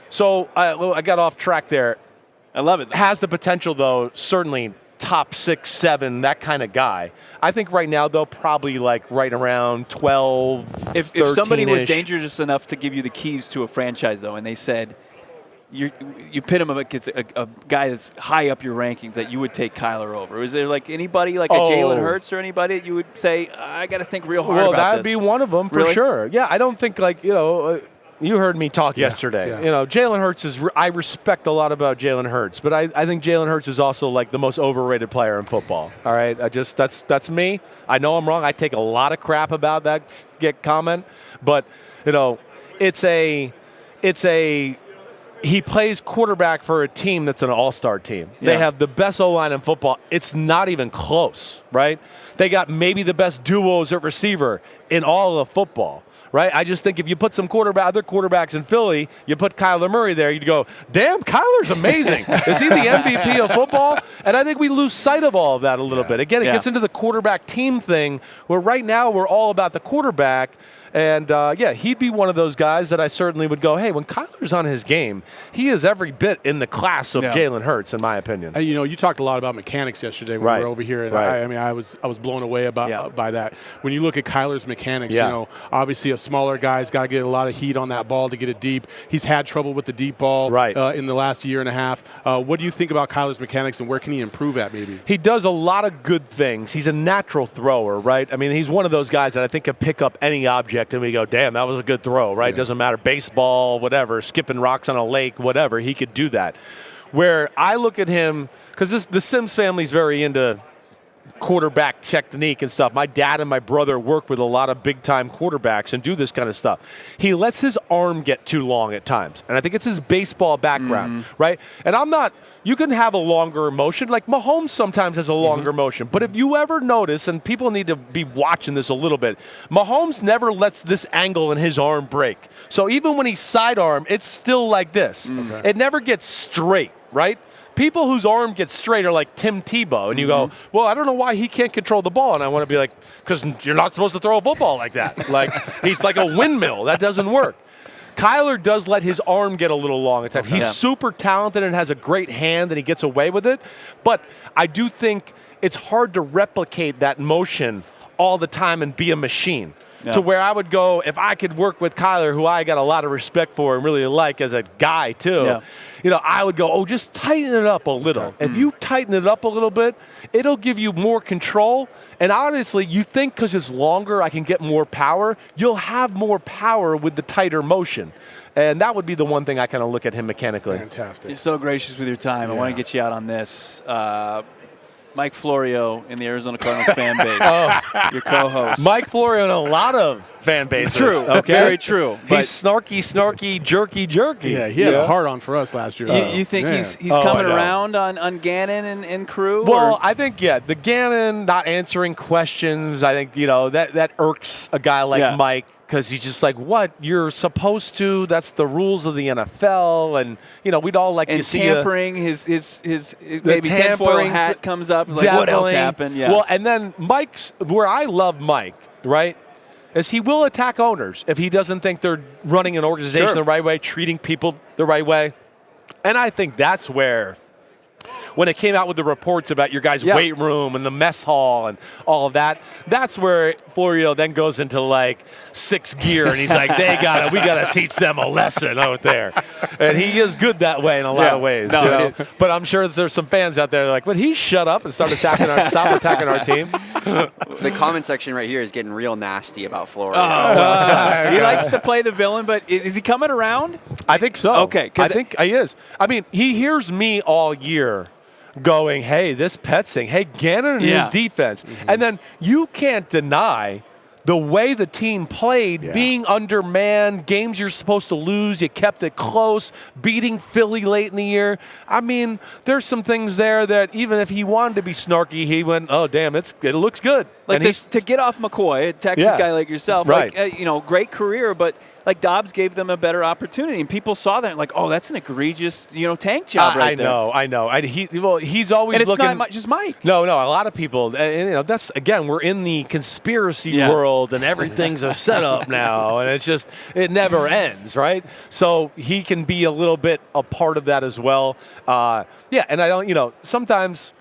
So I got off track there. I love it, though. Has the potential, though, certainly top 6, 7, that kind of guy. I think right now, though, probably like right around 12, If somebody was dangerous enough to give you the keys to a franchise, though, and they said, you pit him against a guy that's high up your rankings that you would take Kyler over. Is there like anybody like a Jalen Hurts or anybody that you would say, I got to think real hard about this? Well, that'd be one of them for sure. Yeah, I don't think like, you heard me talk yesterday. Yeah. Jalen Hurts I respect a lot about Jalen Hurts, but I think Jalen Hurts is also like the most overrated player in football. All right, that's me. I know I'm wrong. I take a lot of crap about that comment, but he plays quarterback for a team that's an all-star team. Yeah. They have the best O-line in football. It's not even close, right? They got maybe the best duos at receiver in all of football. Right? I just think if you put some other quarterbacks in Philly, you put Kyler Murray there, you'd go, damn, Kyler's amazing. Is he the MVP of football? And I think we lose sight of all of that a little bit. Again, it gets into the quarterback team thing where right now we're all about the quarterback. And, he'd be one of those guys that I certainly would go, hey, when Kyler's on his game, he is every bit in the class of Jalen Hurts, in my opinion. You talked a lot about mechanics yesterday when we were over here, and I was blown away by that. When you look at Kyler's mechanics, obviously a smaller guy's got to get a lot of heat on that ball to get it deep. He's had trouble with the deep ball in the last year and a half. What do you think about Kyler's mechanics, and where can he improve at maybe? He does a lot of good things. He's a natural thrower, right? I mean, he's one of those guys that I think can pick up any object and we go, damn, that was a good throw, right? Doesn't matter, baseball, whatever, skipping rocks on a lake, whatever, he could do that. Where I look at him, because the Sims family's very into quarterback technique and stuff. My dad and my brother work with a lot of big-time quarterbacks and do this kind of stuff. He lets his arm get too long at times, and I think it's his baseball background, right? And you can have a longer motion. Like Mahomes sometimes has a longer motion, but if you ever notice, and people need to be watching this a little bit, Mahomes never lets this angle in his arm break. So even when he's sidearm, it's still like this. It never gets straight, right? People whose arm gets straight are like Tim Tebow, and you go, well, I don't know why he can't control the ball. And I want to be like, because you're not supposed to throw a football like that. Like, he's like a windmill. That doesn't work. Kyler does let his arm get a little long at times. He's super talented and has a great hand, and he gets away with it. But I do think it's hard to replicate that motion all the time and be a machine. To where I would go, if I could work with Kyler, who I got a lot of respect for and really like as a guy too, I would go, just tighten it up a little. If you tighten it up a little bit, it'll give you more control. And honestly, you think because it's longer, I can get more power, you'll have more power with the tighter motion. And that would be the one thing I kind of look at him mechanically. Fantastic. You're so gracious with your time. I want to get you out on this. Mike Florio in the Arizona Cardinals fan base, your co-host. Mike Florio in a lot of fan bases. True, very true. He's snarky, jerky. Yeah, he had a hard on for us last year. You think he's coming around on Gannon and crew? Well, I think, the Gannon not answering questions, I think, that irks a guy like Mike. Because he's just like, what? You're supposed to. That's the rules of the NFL. And, we'd all like to see tampering, his maybe tinfoil hat comes up. Like, what else happened? Yeah. Well, and then where I love Mike, right, is he will attack owners if he doesn't think they're running an organization the right way, treating people the right way. And I think that's where, when it came out with the reports about your guys' weight room and the mess hall and all of that, that's where Florio then goes into like sixth gear and he's like, we gotta teach them a lesson out there. And he is good that way in a lot of ways. No, but I'm sure there's some fans out there like, but he shut up and stop attacking our team. The comment section right here is getting real nasty about Florio. He likes to play the villain, but is he coming around? I think so. Okay. I think he is. I mean, he hears me all year going, hey, this Petsing, hey, Gannon and his defense. Mm-hmm. And then you can't deny the way the team played, being undermanned, games you're supposed to lose, you kept it close, beating Philly late in the year. I mean, there's some things there that even if he wanted to be snarky, he went, oh, damn, it looks good. Like to get off McCoy, a Texas guy like yourself, right. Like, great career, but like Dobbs gave them a better opportunity, and people saw that like, oh, that's an egregious, tank job right there. I know. He's always and it's looking. Not just Mike. No, a lot of people, and that's again, we're in the conspiracy world, and everything's a setup now, and it's just it never ends, right? So he can be a little bit a part of that as well. And I don't, sometimes.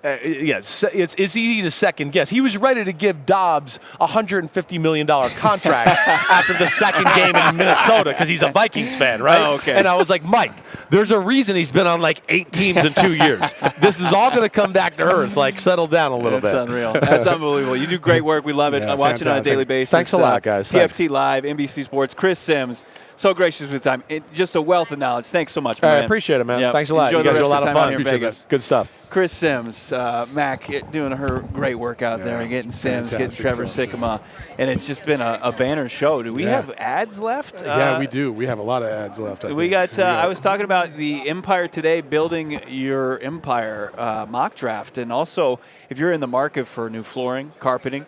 It's easy to second guess. He was ready to give Dobbs a $150 million contract after the second game in Minnesota because he's a Vikings fan, right? Oh, okay. And I was like, Mike, there's a reason he's been on like 8 teams in 2 years. This is all going to come back to earth. Like, settle down a little bit. That's unreal. That's unbelievable. You do great work. We love it. I watch it on a daily basis. Thanks a lot, guys. TFT Live, NBC Sports. Chris Sims, so gracious with time. Just a wealth of knowledge. Thanks so much, man. I appreciate it, man. Yep. Thanks a lot. Enjoy You guys are a lot of fun. Appreciate it. Good stuff. Chris Sims, Mac doing her great work out there, getting Sims, getting Trevor Sikkema, and it's just been a banner show. Do we have ads left? Yeah, we do. We have a lot of ads left. We got. I was talking about the Empire Today, building your empire mock draft, and also if you're in the market for new flooring, carpeting,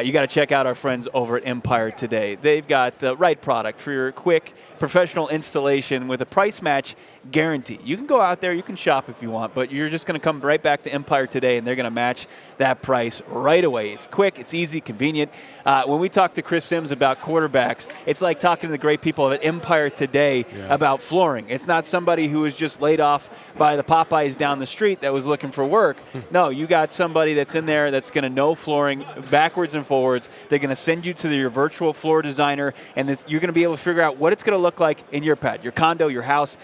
you got to check out our friends over at Empire Today. They've got the right product for your quick professional installation with a price match guarantee. You can go out there, you can shop if you want, but you're just going to come right back to Empire Today, and they're going to match that price right away. It's quick, it's easy, convenient. When we talk to Chris Sims about quarterbacks, it's like talking to the great people at Empire Today about flooring. It's not somebody who was just laid off by the Popeyes down the street that was looking for work. No, you got somebody that's in there that's going to know flooring backwards and forwards. They're going to send you to your virtual floor designer, and you're going to be able to figure out what it's going to look like in your pad, your condo, your house,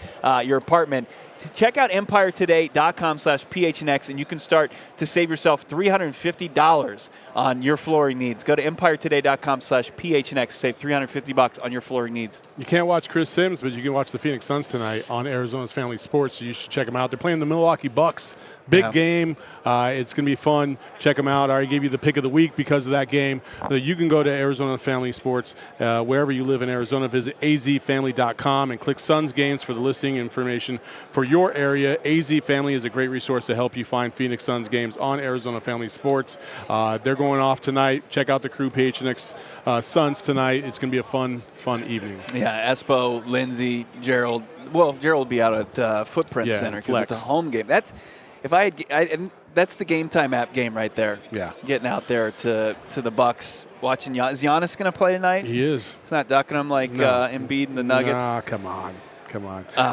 your apartment. Check out EmpireToday.com/PHNX, and you can start to save yourself $350 on your flooring needs. Go to EmpireToday.com/PHNX. Save $350 on your flooring needs. You can't watch Chris Sims, but you can watch the Phoenix Suns tonight on Arizona's Family Sports, so you should check them out. They're playing the Milwaukee Bucks. Big game. It's going to be fun. Check them out. I already gave you the pick of the week because of that game. You can go to Arizona Family Sports. Wherever you live in Arizona, visit azfamily.com and click Suns Games for the listing information for your area. AZ Family is a great resource to help you find Phoenix Suns games on Arizona Family Sports. They're going off tonight. Check out the crew, PHNX Suns tonight. It's going to be a fun evening. Yeah, Espo, Lindsay, Gerald. Well, Gerald will be out at Footprint Center because it's a home game. That's the Game Time app game right there. Yeah, getting out there to the Bucks, watching. Is Giannis going to play tonight? He is. It's not ducking him like Embiid and the Nuggets. Nah, come on.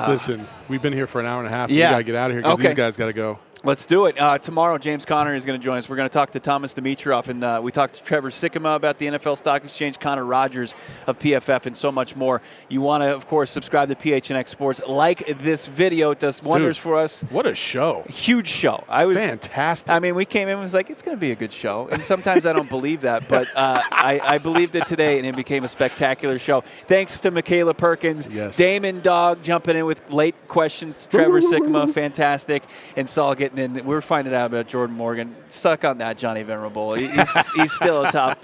Listen, we've been here for an hour and a half. We got to get out of here because these guys got to go. Let's do it. Tomorrow, James Conner is going to join us. We're going to talk to Thomas Dimitroff, and we talked to Trevor Sikkema about the NFL Stock Exchange, Connor Rogers of PFF, and so much more. You want to, of course, subscribe to PHNX Sports. Like this video. It does wonders for us. What a show. Huge show. Fantastic. I mean, we came in and was like, it's going to be a good show. And sometimes I don't believe that, but I believed it today, and it became a spectacular show. Thanks to Makayla Perkins. Yes. Damon Dog jumping in with late questions to Trevor Sikkema. Fantastic. And Saul getting in. We're finding out about Jordan Morgan. Suck on that, Johnny Venerable. He's still a top,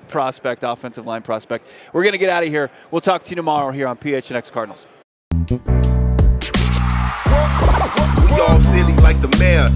prospect, offensive line prospect. We're going to get out of here. We'll talk to you tomorrow here on PHNX Cardinals. We all silly like the mayor.